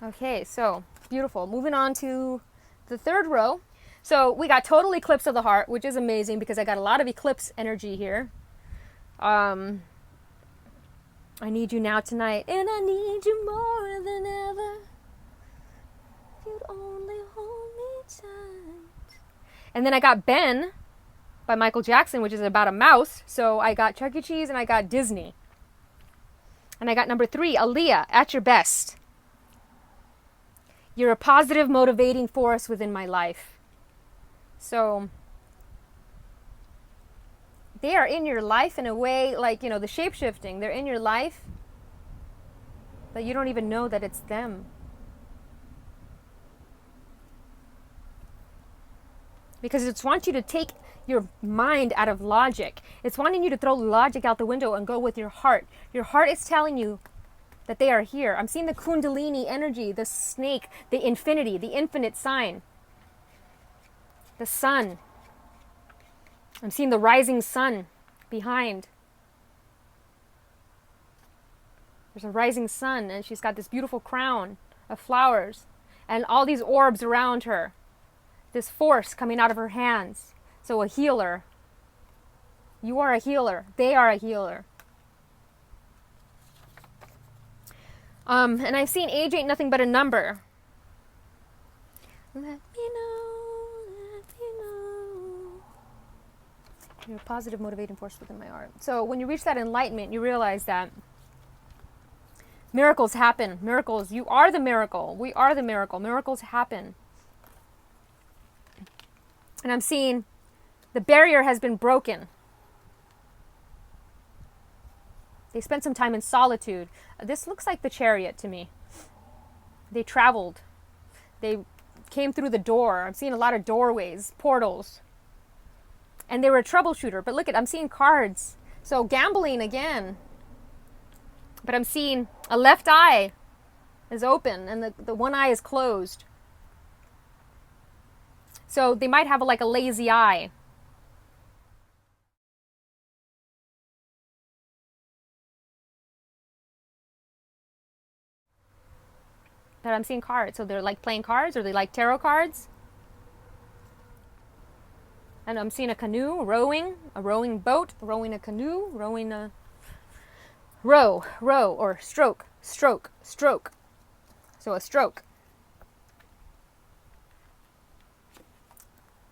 A: Okay, so beautiful. Moving on to the 3rd row. So we got total eclipse of the heart, which is amazing because I got a lot of eclipse energy here. I need you now tonight, and I need you more than ever. You'd only hold me tight. And then I got Ben by Michael Jackson, which is about a mouse. So I got Chuck E. Cheese and I got Disney. And I got number 3, Aaliyah, At Your Best. You're a positive, motivating force within my life. So they are in your life in a way like, you know, the shape-shifting. They're in your life, but you don't even know that it's them. Because it's wanting you to take your mind out of logic. It's wanting you to throw logic out the window and go with your heart. Your heart is telling you that they are here. I'm seeing the Kundalini energy, the snake, the infinity, the infinite sign, the sun. I'm seeing the rising sun behind There's a rising sun, and she's got this beautiful crown of flowers, and all these orbs around her. This force coming out of her hands. So a healer. You are a healer. They are a healer. And I've seen age ain't nothing but a number. Let me know, let me know. You're a positive motivating force within my art. So when you reach that enlightenment, you realize that miracles happen. Miracles. You are the miracle. We are the miracle. Miracles happen. And I'm seeing the barrier has been broken. They spent some time in solitude. This looks like the Chariot to me. They traveled. They came through the door. I'm seeing a lot of doorways, portals. And they were a troubleshooter. But look I'm seeing cards. So gambling again. But I'm seeing a left eye is open and the one eye is closed. So they might have like a lazy eye. But I'm seeing cards. So they're like playing cards, or they like tarot cards. And I'm seeing a canoe, rowing, a rowing boat, rowing a canoe, rowing a row, or stroke, stroke, stroke. So a stroke.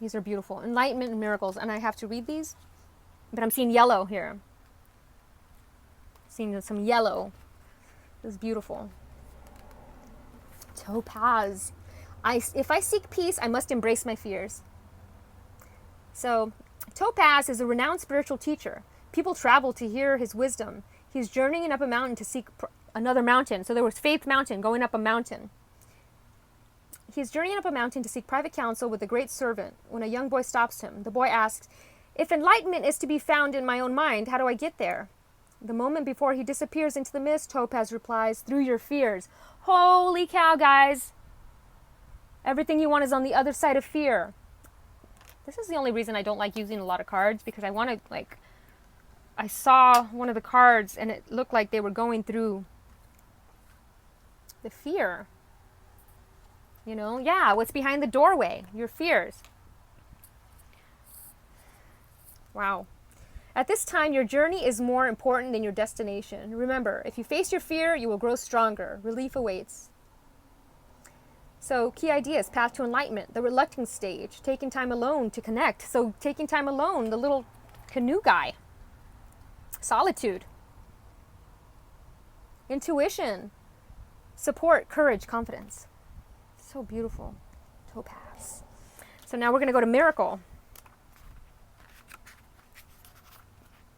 A: These are beautiful. Enlightenment and miracles. And I have to read these. But I'm seeing yellow here. Seeing some yellow. This is beautiful. Topaz. If I seek peace, I must embrace my fears. So, Topaz is a renowned spiritual teacher. People travel to hear his wisdom. He's journeying up a mountain to seek another mountain. So there was Faith Mountain, going up a mountain. He's journeying up a mountain to seek private counsel with a great servant. When a young boy stops him, the boy asks, "If enlightenment is to be found in my own mind, how do I get there?" The moment before he disappears into the mist, Topaz replies, "Through your fears." Holy cow, guys. Everything you want is on the other side of fear. This is the only reason I don't like using a lot of cards, because I want to, I saw one of the cards and it looked like they were going through the fear. Yeah, what's behind the doorway? Your fears. Wow. At this time, your journey is more important than your destination. Remember, if you face your fear, you will grow stronger. Relief awaits. So, key ideas: path to enlightenment, the reluctant stage, taking time alone to connect. So, taking time alone, the little canoe guy. Solitude. Intuition. Support, courage, confidence. So beautiful. Topaz. So now we're going to go to miracle.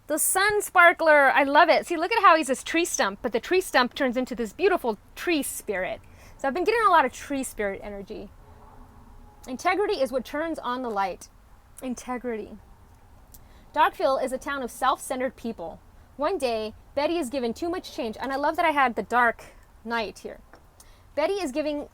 A: The sun sparkler. I love it. See, look at how he's this tree stump, but the tree stump turns into this beautiful tree spirit. So I've been getting a lot of tree spirit energy. Integrity is what turns on the light. Integrity. Darkville is a town of self-centered people. One day, Betty is given too much change. And I love that I had the dark night here. Betty is given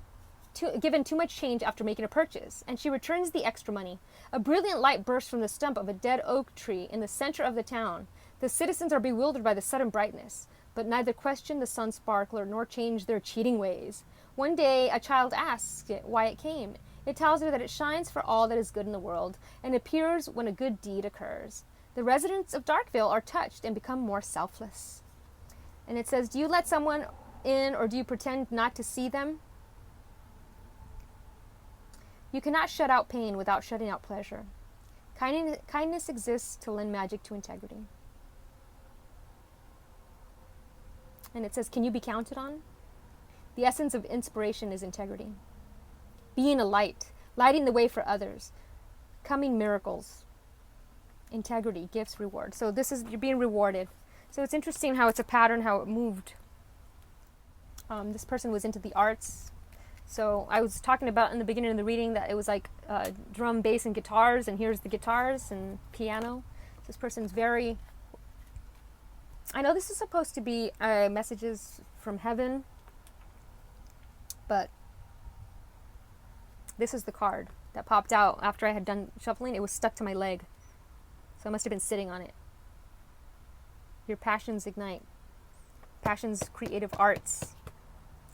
A: too much change after making a purchase, and she returns the extra money. A brilliant light bursts from the stump of a dead oak tree in the center of the town. The citizens are bewildered by the sudden brightness, but neither question the sun sparkler nor change their cheating ways. One day, a child asks it why it came. It tells her that it shines for all that is good in the world, and appears when a good deed occurs. The residents of Darkville are touched and become more selfless. And it says, do you let someone in, or do you pretend not to see them? You cannot shut out pain without shutting out pleasure. Kindness exists to lend magic to integrity. And it says, can you be counted on? The essence of inspiration is integrity. Being a light, lighting the way for others, coming miracles, integrity, gifts, reward. So you're being rewarded. So it's interesting how it's a pattern, how it moved. This person was into the arts. So I was talking about in the beginning of the reading that it was like drum, bass, and guitars, and here's the guitars and piano. This person's very... I know this is supposed to be messages from heaven, but this is the card that popped out after I had done shuffling. It was stuck to my leg, so I must have been sitting on it. Your passions ignite. Passions, creative arts.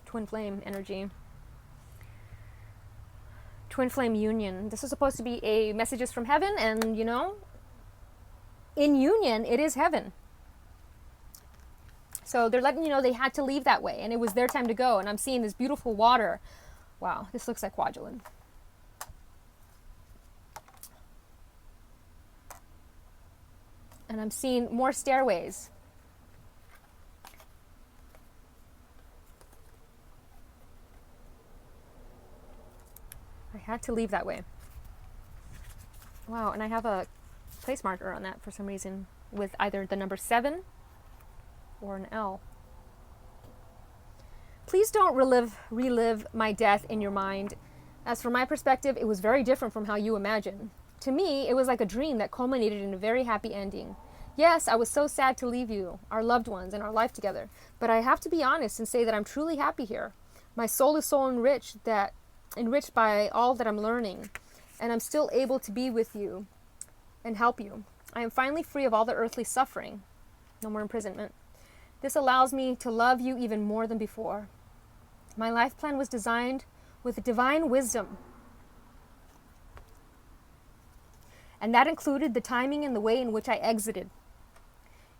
A: Twin flame energy. Twin flame union. This is supposed to be a messages from heaven, and you know, in union, it is heaven. So they're letting you know they had to leave that way, and it was their time to go. And I'm seeing this beautiful water. Wow, this looks like Kwajalein. And I'm seeing more stairways. I had to leave that way. Wow, and I have a place marker on that for some reason with either the number 7 or an L. Please don't relive my death in your mind. As from my perspective, it was very different from how you imagine. To me, it was like a dream that culminated in a very happy ending. Yes, I was so sad to leave you, our loved ones, and our life together. But I have to be honest and say that I'm truly happy here. My soul is so enriched by all that I'm learning. And I'm still able to be with you and help you. I am finally free of all the earthly suffering. No more imprisonment. This allows me to love you even more than before. My life plan was designed with divine wisdom. And that included the timing and the way in which I exited.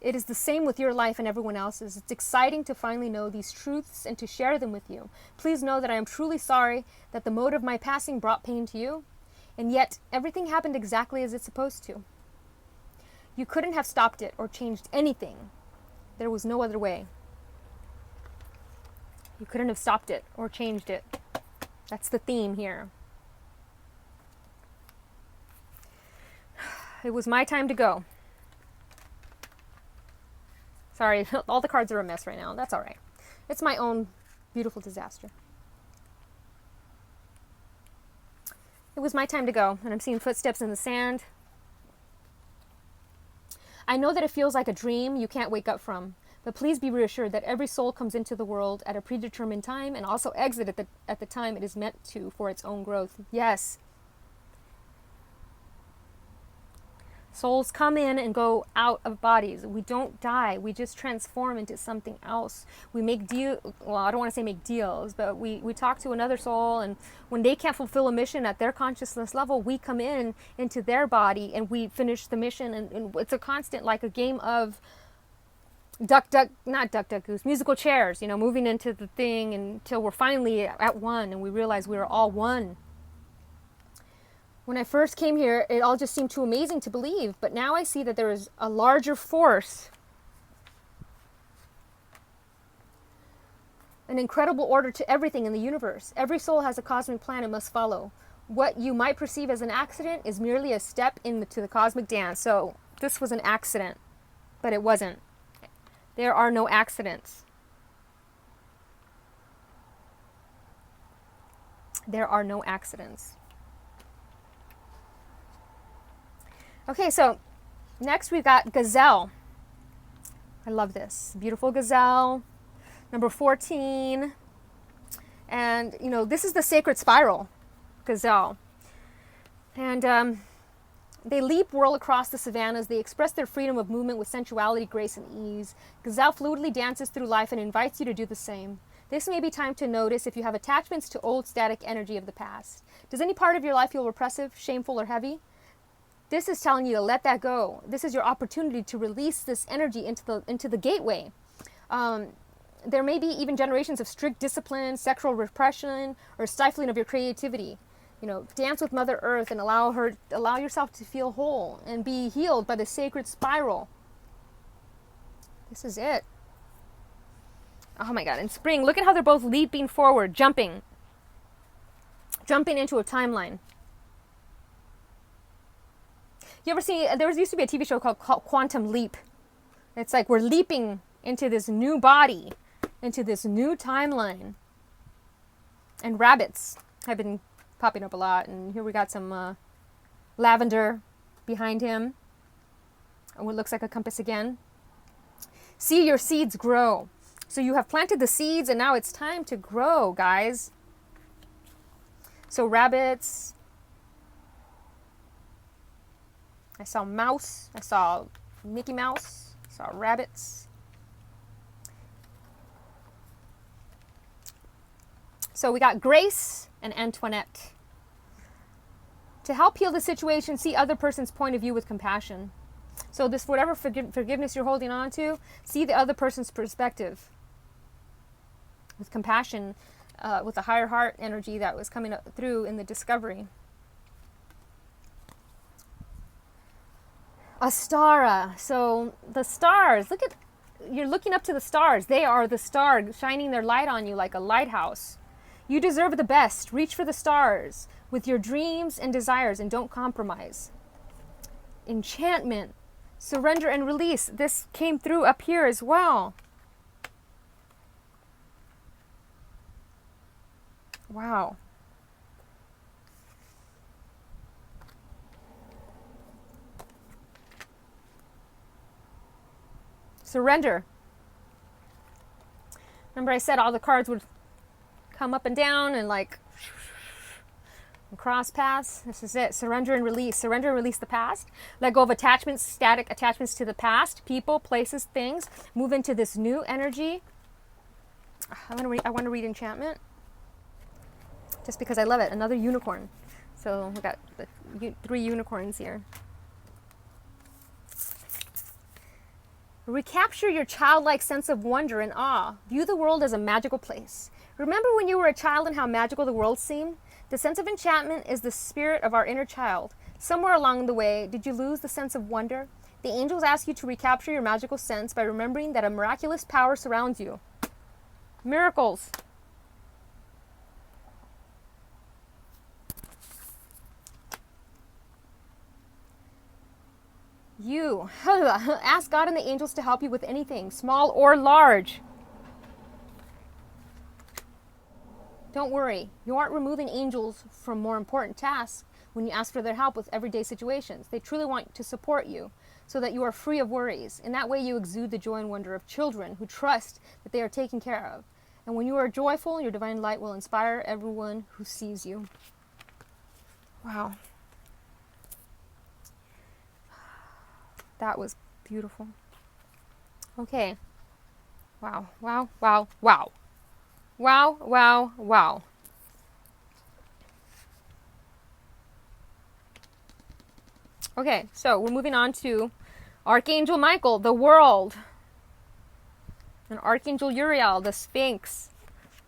A: It is the same with your life and everyone else's. It's exciting to finally know these truths and to share them with you. Please know that I am truly sorry that the mode of my passing brought pain to you, and yet everything happened exactly as it's supposed to. You couldn't have stopped it or changed anything. There was no other way. You couldn't have stopped it or changed it. That's the theme here. It was my time to go. Sorry, all the cards are a mess right now. That's all right. It's my own beautiful disaster. It was my time to go, and I'm seeing footsteps in the sand. I know that it feels like a dream you can't wake up from, but please be reassured that every soul comes into the world at a predetermined time and also exit at the time it is meant to for its own growth. Yes. Souls come in and go out of bodies. We don't die. We just transform into something else. We make well, I don't want to say make deals, but we talk to another soul, and when they can't fulfill a mission at their consciousness level, we come into their body and we finish the mission. And it's a constant, like a game of not duck, goose, musical chairs, you know, moving into the thing until we're finally at one and we realize we're all one. When I first came here, it all just seemed too amazing to believe, but now I see that there is a larger force, an incredible order to everything in the universe. Every soul has a cosmic plan and must follow. What you might perceive as an accident is merely a step into the cosmic dance. So this was an accident, but it wasn't. There are no accidents. There are no accidents. Okay, so next we've got Gazelle. I love this. Beautiful Gazelle. Number 14. And, you know, this is the sacred spiral, Gazelle. And they leap, whirl across the savannas. They express their freedom of movement with sensuality, grace, and ease. Gazelle fluidly dances through life and invites you to do the same. This may be time to notice if you have attachments to old static energy of the past. Does any part of your life feel repressive, shameful, or heavy? This is telling you to let that go. This is your opportunity to release this energy into the gateway. There may be even generations of strict discipline, sexual repression, or stifling of your creativity. You know, dance with Mother Earth and allow yourself to feel whole and be healed by the sacred spiral. This is it. Oh my God! In spring, look at how they're both leaping forward, jumping into a timeline. You ever see, there used to be a TV show called Quantum Leap. It's like we're leaping into this new body, into this new timeline. And rabbits have been popping up a lot. And here we got some lavender behind him. And what looks like a compass again. See your seeds grow. So you have planted the seeds and now it's time to grow, guys. So rabbits. I saw mouse, I saw Mickey Mouse, I saw rabbits. So we got Grace and Antoinette. To help heal the situation, see other person's point of view with compassion. So this, whatever forgiveness you're holding on to, see the other person's perspective with compassion, with the higher heart energy that was coming up through in the discovery. Astara. So the stars, look at, you're looking up to the stars. They are the star shining their light on you like a lighthouse. You deserve the best. Reach for the stars with your dreams and desires and don't compromise. Enchantment. Surrender and release. This came through up here as well. Wow. Surrender. Remember I said all the cards would come up and down and like cross paths? This is it. Surrender and release. Surrender and release the past. Let go of attachments, static attachments to the past, people, places, things. Move into this new energy. I want to read enchantment. Just because I love it. Another unicorn. So we got the 3 unicorns here. Recapture your childlike sense of wonder and awe. View the world as a magical place. Remember when you were a child and how magical the world seemed? The sense of enchantment is the spirit of our inner child. Somewhere along the way, did you lose the sense of wonder? The angels ask you to recapture your magical sense by remembering that a miraculous power surrounds you. Miracles. You ask God and the angels to help you with anything, small or large. Don't worry, you aren't removing angels from more important tasks when you ask for their help with everyday situations. They truly want to support you so that you are free of worries. In that way, you exude the joy and wonder of children who trust that they are taken care of. And when you are joyful, your divine light will inspire everyone who sees you. Wow. That was beautiful. Okay. Wow, wow, wow, wow. Wow, wow, wow. Okay, so we're moving on to Archangel Michael, the world. And Archangel Uriel, the Sphinx.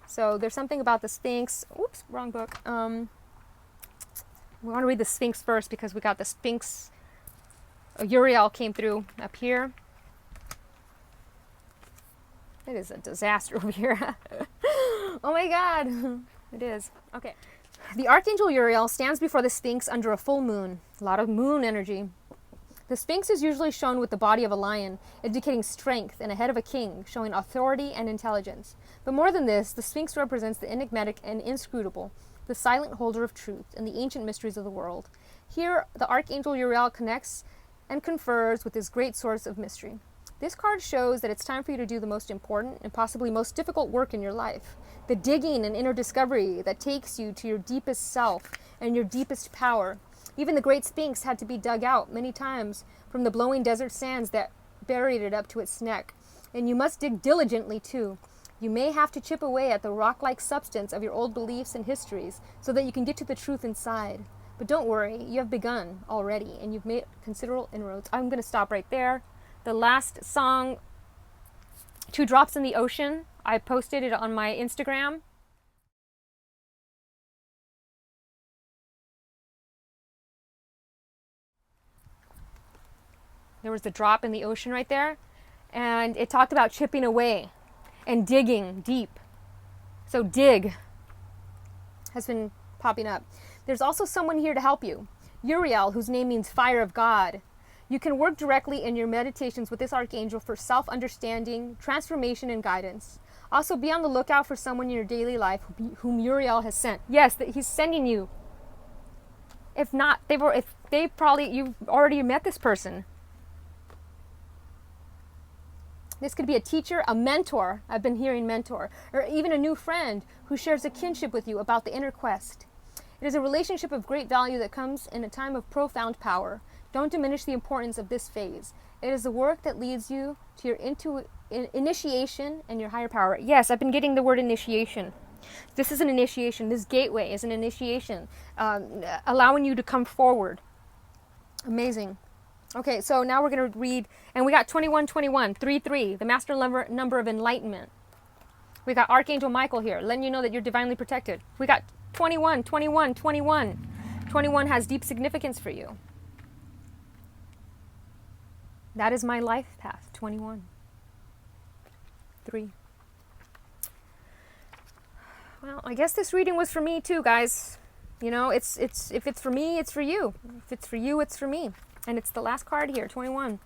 A: So there's something about the Sphinx. Oops, wrong book. We want to read the Sphinx first because we got the Sphinx. Uriel came through up here. It is a disaster over here. Oh my God. It is. Okay. The Archangel Uriel stands before the Sphinx under a full moon. A lot of moon energy. The Sphinx is usually shown with the body of a lion, indicating strength, and a head of a king, showing authority and intelligence. But more than this, the Sphinx represents the enigmatic and inscrutable, the silent holder of truth, and the ancient mysteries of the world. Here, the Archangel Uriel connects and confers with this great source of mystery. This card shows that it's time for you to do the most important and possibly most difficult work in your life. The digging and inner discovery that takes you to your deepest self and your deepest power. Even the great Sphinx had to be dug out many times from the blowing desert sands that buried it up to its neck. And you must dig diligently too. You may have to chip away at the rock-like substance of your old beliefs and histories so that you can get to the truth inside. But don't worry, you have begun already, and you've made considerable inroads. I'm going to stop right there. The last song, Two Drops in the Ocean, I posted it on my Instagram. There was the drop in the ocean right there. And it talked about chipping away and digging deep. So dig has been popping up. There's also someone here to help you. Uriel, whose name means fire of God. You can work directly in your meditations with this archangel for self-understanding, transformation, and guidance. Also, be on the lookout for someone in your daily life whom Uriel has sent. Yes, that he's sending you. If not, you've already met this person. This could be a teacher, a mentor. I've been hearing mentor, or even a new friend who shares a kinship with you about the inner quest. It is a relationship of great value that comes in a time of profound power. Don't diminish the importance of this phase. It is the work that leads you to your initiation and your higher power. Yes, I've been getting the word initiation. This is an initiation. This gateway is an initiation, allowing you to come forward. Amazing. Okay, so now we're going to read, and we got 2121, 33, the master number of enlightenment. We got Archangel Michael here, letting you know that you're divinely protected. We got 21, 21, 21. 21 has deep significance for you. That is my life path, 21. 3. Well, I guess this reading was for me too, guys. You know, it's if it's for me, it's for you. If it's for you, it's for me. And it's the last card here, 21,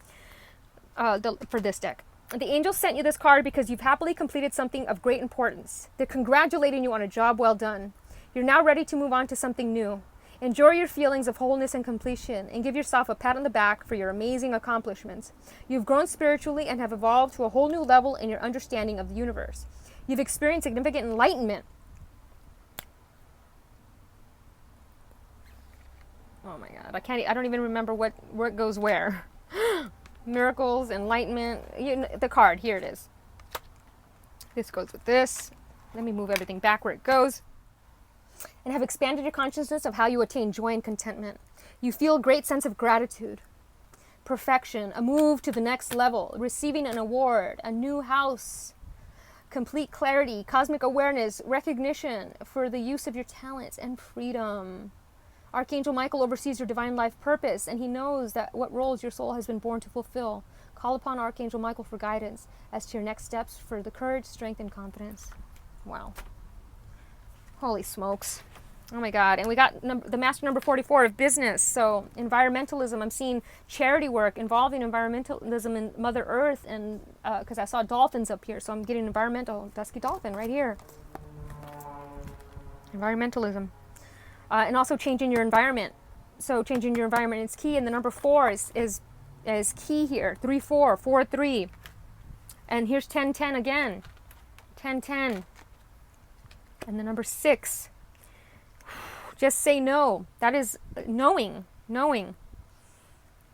A: for this deck. The angels sent you this card because you've happily completed something of great importance. They're congratulating you on a job well done. You're now ready to move on to something new. Enjoy your feelings of wholeness and completion, and give yourself a pat on the back for your amazing accomplishments. You've grown spiritually and have evolved to a whole new level in your understanding of the universe. You've experienced significant enlightenment. Oh my God, I don't even remember where it goes where. Miracles, enlightenment, the card, here it is. This goes with this. Let me move everything back where it goes. And have expanded your consciousness of how you attain joy and contentment. You feel a great sense of gratitude, perfection, a move to the next level, receiving an award, a new house, complete clarity, cosmic awareness, recognition for the use of your talents, and freedom. Archangel Michael oversees your divine life purpose, and he knows that what roles your soul has been born to fulfill. Call upon Archangel Michael for guidance as to your next steps for the courage, strength, and confidence. Wow. Holy smokes. Oh my God. And we got the master number 44 of business. So environmentalism, I'm seeing charity work involving environmentalism in Mother Earth, and because I saw dolphins up here, so I'm getting environmental, dusky dolphin right here. Environmentalism. And also changing your environment. So changing your environment is key, and the number 4 is key here. 3 4 4 3, and here's 10 10 again. 10 10, and the number 6. Just say no. That is knowing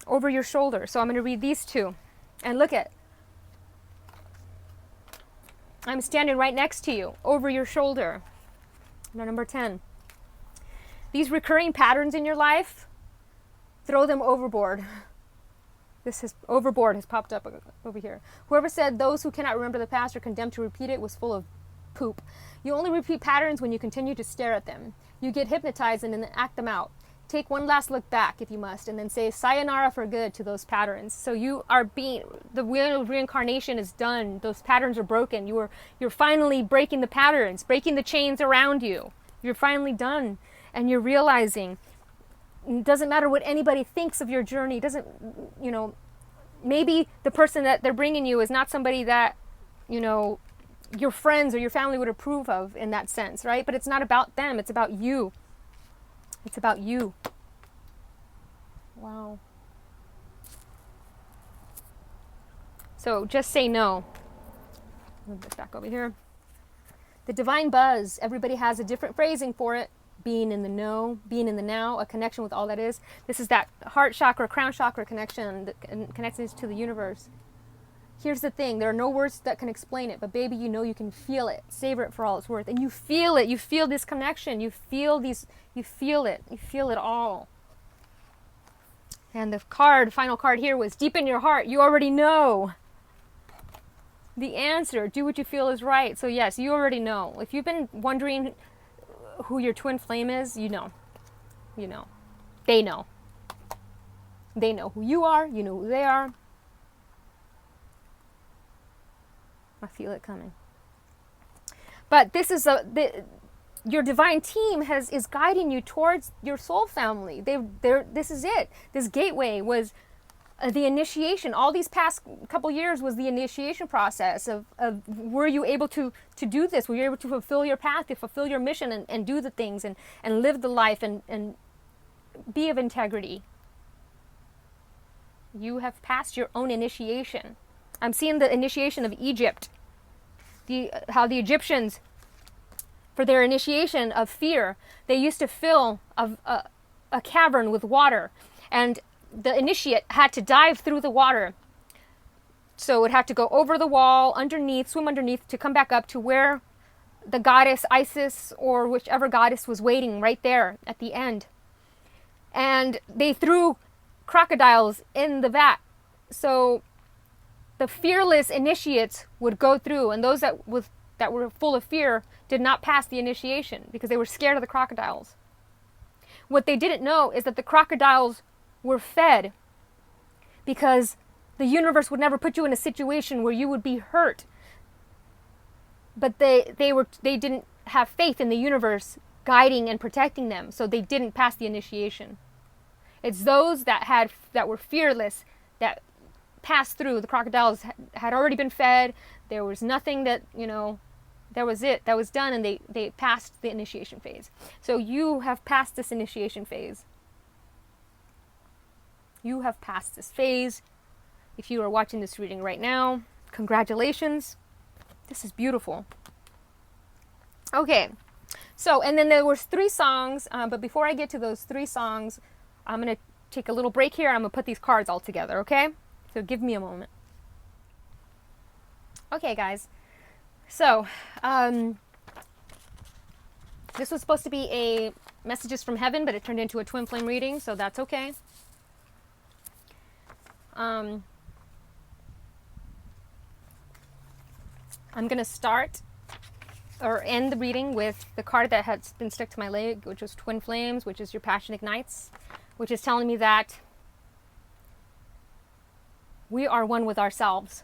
A: over your shoulder. So I'm going to read these two, and look at. I'm standing right next to you, over your shoulder. Number 10. These recurring patterns in your life, throw them overboard. Overboard has popped up over here. Whoever said those who cannot remember the past are condemned to repeat it was full of poop. You only repeat patterns when you continue to stare at them. You get hypnotized and then act them out. Take one last look back if you must, and then say sayonara for good to those patterns. So you are the wheel of reincarnation is done. Those patterns are broken. You're finally breaking the patterns, breaking the chains around you. You're finally done. And you're realizing it doesn't matter what anybody thinks of your journey. It doesn't, maybe the person that they're bringing you is not somebody that, your friends or your family would approve of in that sense, right? But it's not about them. It's about you. It's about you. Wow. So just say no. Move this back over here. The divine buzz. Everybody has a different phrasing for it. Being in the know, being in the now, a connection with all that is. This is that heart chakra, crown chakra connection that connects us to the universe. Here's the thing, there are no words that can explain it, but baby, you can feel it. Savor it for all it's worth. And you feel it. You feel this connection. You feel it. You feel it all. And the final card here was deep in your heart. You already know the answer. Do what you feel is right. So yes, you already know. If you've been wondering who your twin flame is, you know. They know. They know who you are. You know who they are. I feel it coming. But this is your divine team is guiding you towards your soul family. This is it. This gateway was the initiation. All these past couple years was the initiation process of were you able to do this? Were you able to fulfill your path, to fulfill your mission, and do the things and live the life and be of integrity? You have passed your own initiation. I'm seeing the initiation of Egypt. How the Egyptians, for their initiation of fear, they used to fill a cavern with water, and the initiate had to dive through the water. So it had to go over the wall, underneath, swim underneath to come back up to where the goddess Isis or whichever goddess was waiting right there at the end. And they threw crocodiles in the vat. So the fearless initiates would go through, and those that were full of fear did not pass the initiation because they were scared of the crocodiles. What they didn't know is that the crocodiles were fed because the universe would never put you in a situation where you would be hurt. But they didn't have faith in the universe guiding and protecting them, so they didn't pass the initiation. It's those that were fearless that passed through. The crocodiles had already been fed. There was nothing that, that was it. That was done, and they passed the initiation phase. So you have passed this initiation phase. You have passed this phase. If you are watching this reading right now, congratulations. This is beautiful. Okay, so, and then there was 3 songs, but before I get to those 3 songs, I'm going to take a little break here. I'm going to put these cards all together, okay? So give me a moment. Okay, guys. So, this was supposed to be a messages from heaven, but it turned into a twin flame reading, so that's okay. I'm going to start or end the reading with the card that has been stuck to my leg, which was Twin Flames, which is your passion ignites, which is telling me that we are one with ourselves.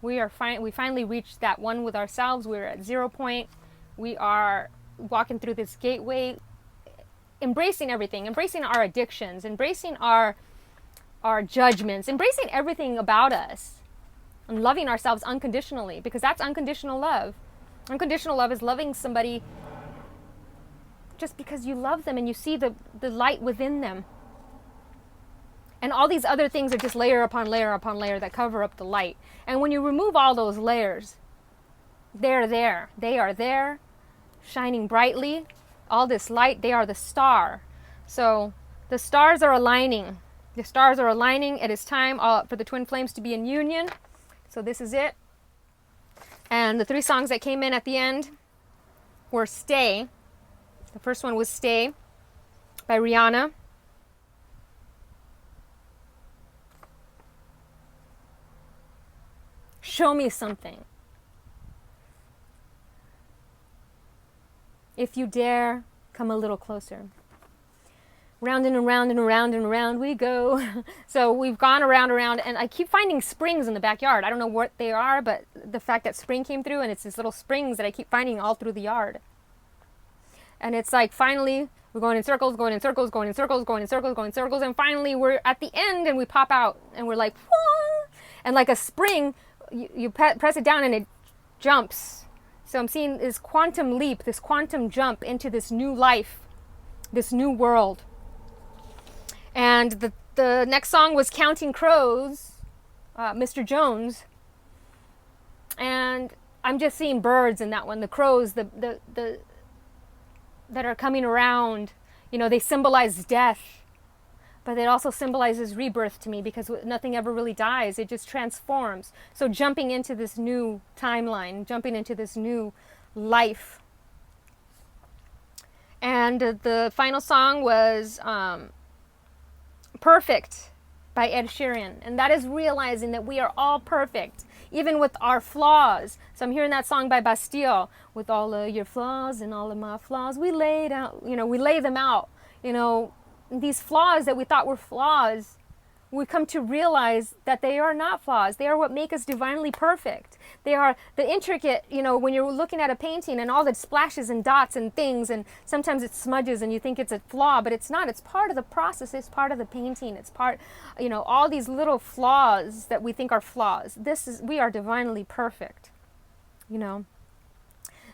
A: We finally reached that one with ourselves. We're at 0 point. We are walking through this gateway, embracing everything, embracing our addictions, embracing our judgments, embracing everything about us, and loving ourselves unconditionally, because that's unconditional love. Unconditional love is loving somebody just because you love them and you see the light within them. And all these other things are just layer upon layer upon layer that cover up the light. And when you remove all those layers, they're there. They are there, shining brightly. All this light, they are the star. So the stars are aligning. The stars are aligning. It is time for the twin flames to be in union. So this is it. And the 3 songs that came in at the end were Stay. The first one was Stay by Rihanna. Show me something. If you dare, come a little closer. Round and around and around and around we go. So we've gone around, and I keep finding springs in the backyard. I don't know what they are, but the fact that spring came through, and it's these little springs that I keep finding all through the yard. And it's like finally we're going in circles, going in circles, going in circles, going in circles, going in circles, and finally we're at the end and we pop out and we're like, whoa! And like a spring, you press it down and it jumps. So I'm seeing this quantum leap, this quantum jump into this new life, this new world. And the next song was Counting Crows, Mr. Jones. And I'm just seeing birds in that one, the crows, the that are coming around. They symbolize death. But it also symbolizes rebirth to me, because nothing ever really dies. It just transforms. So jumping into this new timeline, jumping into this new life. And the final song was Perfect by Ed Sheeran. And that is realizing that we are all perfect, even with our flaws. So I'm hearing that song by Bastille. With all of your flaws and all of my flaws, we lay them out. These flaws that we thought were flaws, we come to realize that they are not flaws. They are what make us divinely perfect. They are the intricate, when you're looking at a painting and all the splashes and dots and things, and sometimes it smudges and you think it's a flaw, but it's not. It's part of the process. It's part of the painting. It's part, all these little flaws that we think are flaws. We are divinely perfect,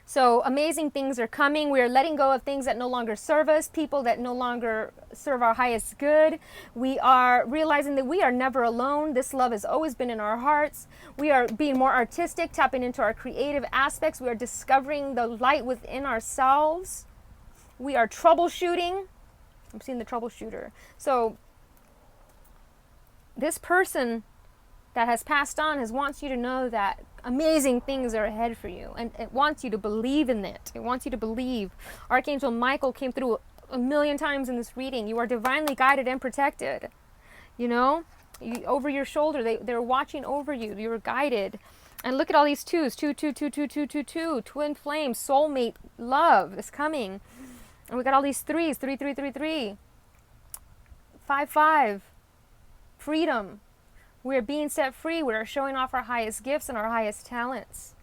A: So amazing things are coming. We are letting go of things that no longer serve us, people that no longer serve our highest good. We are realizing that we are never alone. This love has always been in our hearts. We are being more artistic, tapping into our creative aspects. We are discovering the light within ourselves. We are troubleshooting. I'm seeing the troubleshooter. So this person that has passed on wants you to know that amazing things are ahead for you, and it wants you to believe in it. It wants you to believe. Archangel Michael came through a million times in this reading. You are divinely guided and protected. You know, over your shoulder, they're watching over you. You're guided. And look at all these twos. Two, two, two, two, two, two, two. Twin flame, soulmate, love is coming. And we got all these threes. 3, 3, 3, 3. 5, 5. Freedom. We're being set free. We're showing off our highest gifts and our highest talents.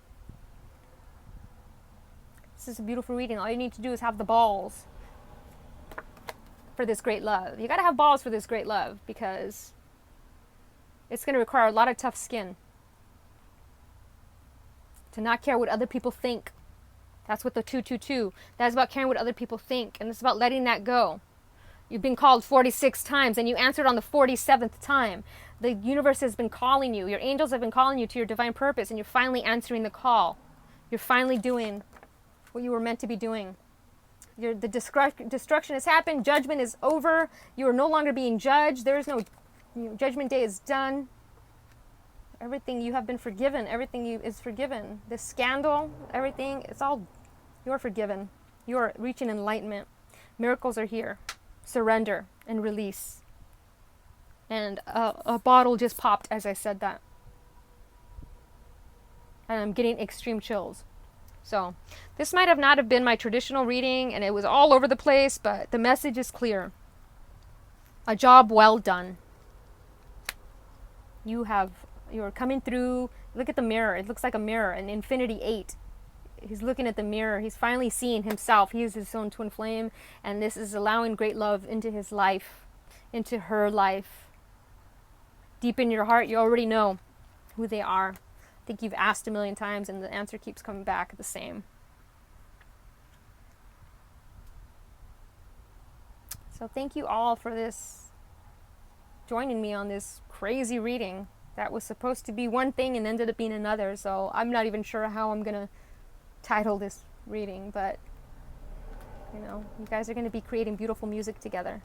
A: This is a beautiful reading. All you need to do is have the balls for this great love. You got to have balls for this great love, because it's going to require a lot of tough skin to not care what other people think. That's what the 222. That's about caring what other people think, and it's about letting that go. You've been called 46 times and you answered on the 47th time. The universe has been calling you. Your angels have been calling you to your divine purpose, and you're finally answering the call. You're finally doing what you were meant to be doing. The destruction has happened. Judgment is over. You are no longer being judged. There is no, judgment day is done. Everything, you have been forgiven. Everything is forgiven. This scandal, everything, it's all, you're forgiven. You're reaching enlightenment. Miracles are here. Surrender and release. And a bottle just popped as I said that. And I'm getting extreme chills. So this might have not have been my traditional reading, and it was all over the place, but the message is clear. A job well done. You're coming through. Look at the mirror. It looks like a mirror, an infinity 8. He's looking at the mirror. He's finally seeing himself. He is his own twin flame, and this is allowing great love into his life, into her life. Deep in your heart, you already know who they are. I think you've asked a million times, and the answer keeps coming back the same. So thank you all for this, joining me on this crazy reading that was supposed to be one thing and ended up being another. So I'm not even sure how I'm going to title this reading, but you know, you guys are going to be creating beautiful music together.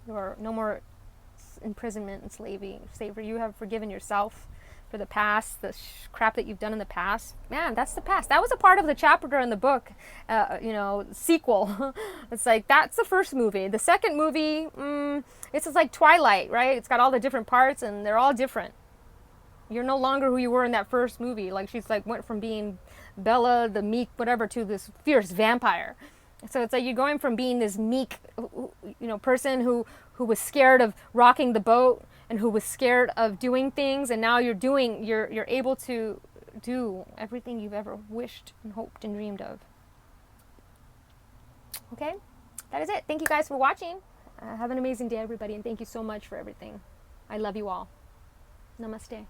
A: You're no more imprisonment and slavery. You have forgiven yourself for the past, the crap that you've done in the past. Man, that's the past. That was a part of the chapter in the book, sequel. It's like, that's the first movie. The second movie, it's just like Twilight, right? It's got all the different parts and they're all different. You're no longer who you were in that first movie. Like, she's like went from being Bella, the meek whatever, to this fierce vampire. So it's like you're going from being this meek, person who was scared of rocking the boat and who was scared of doing things, and now you're able to do everything you've ever wished and hoped and dreamed of. Okay, that is it. Thank you guys for watching. Have an amazing day, everybody, and thank you so much for everything. I love you all. Namaste.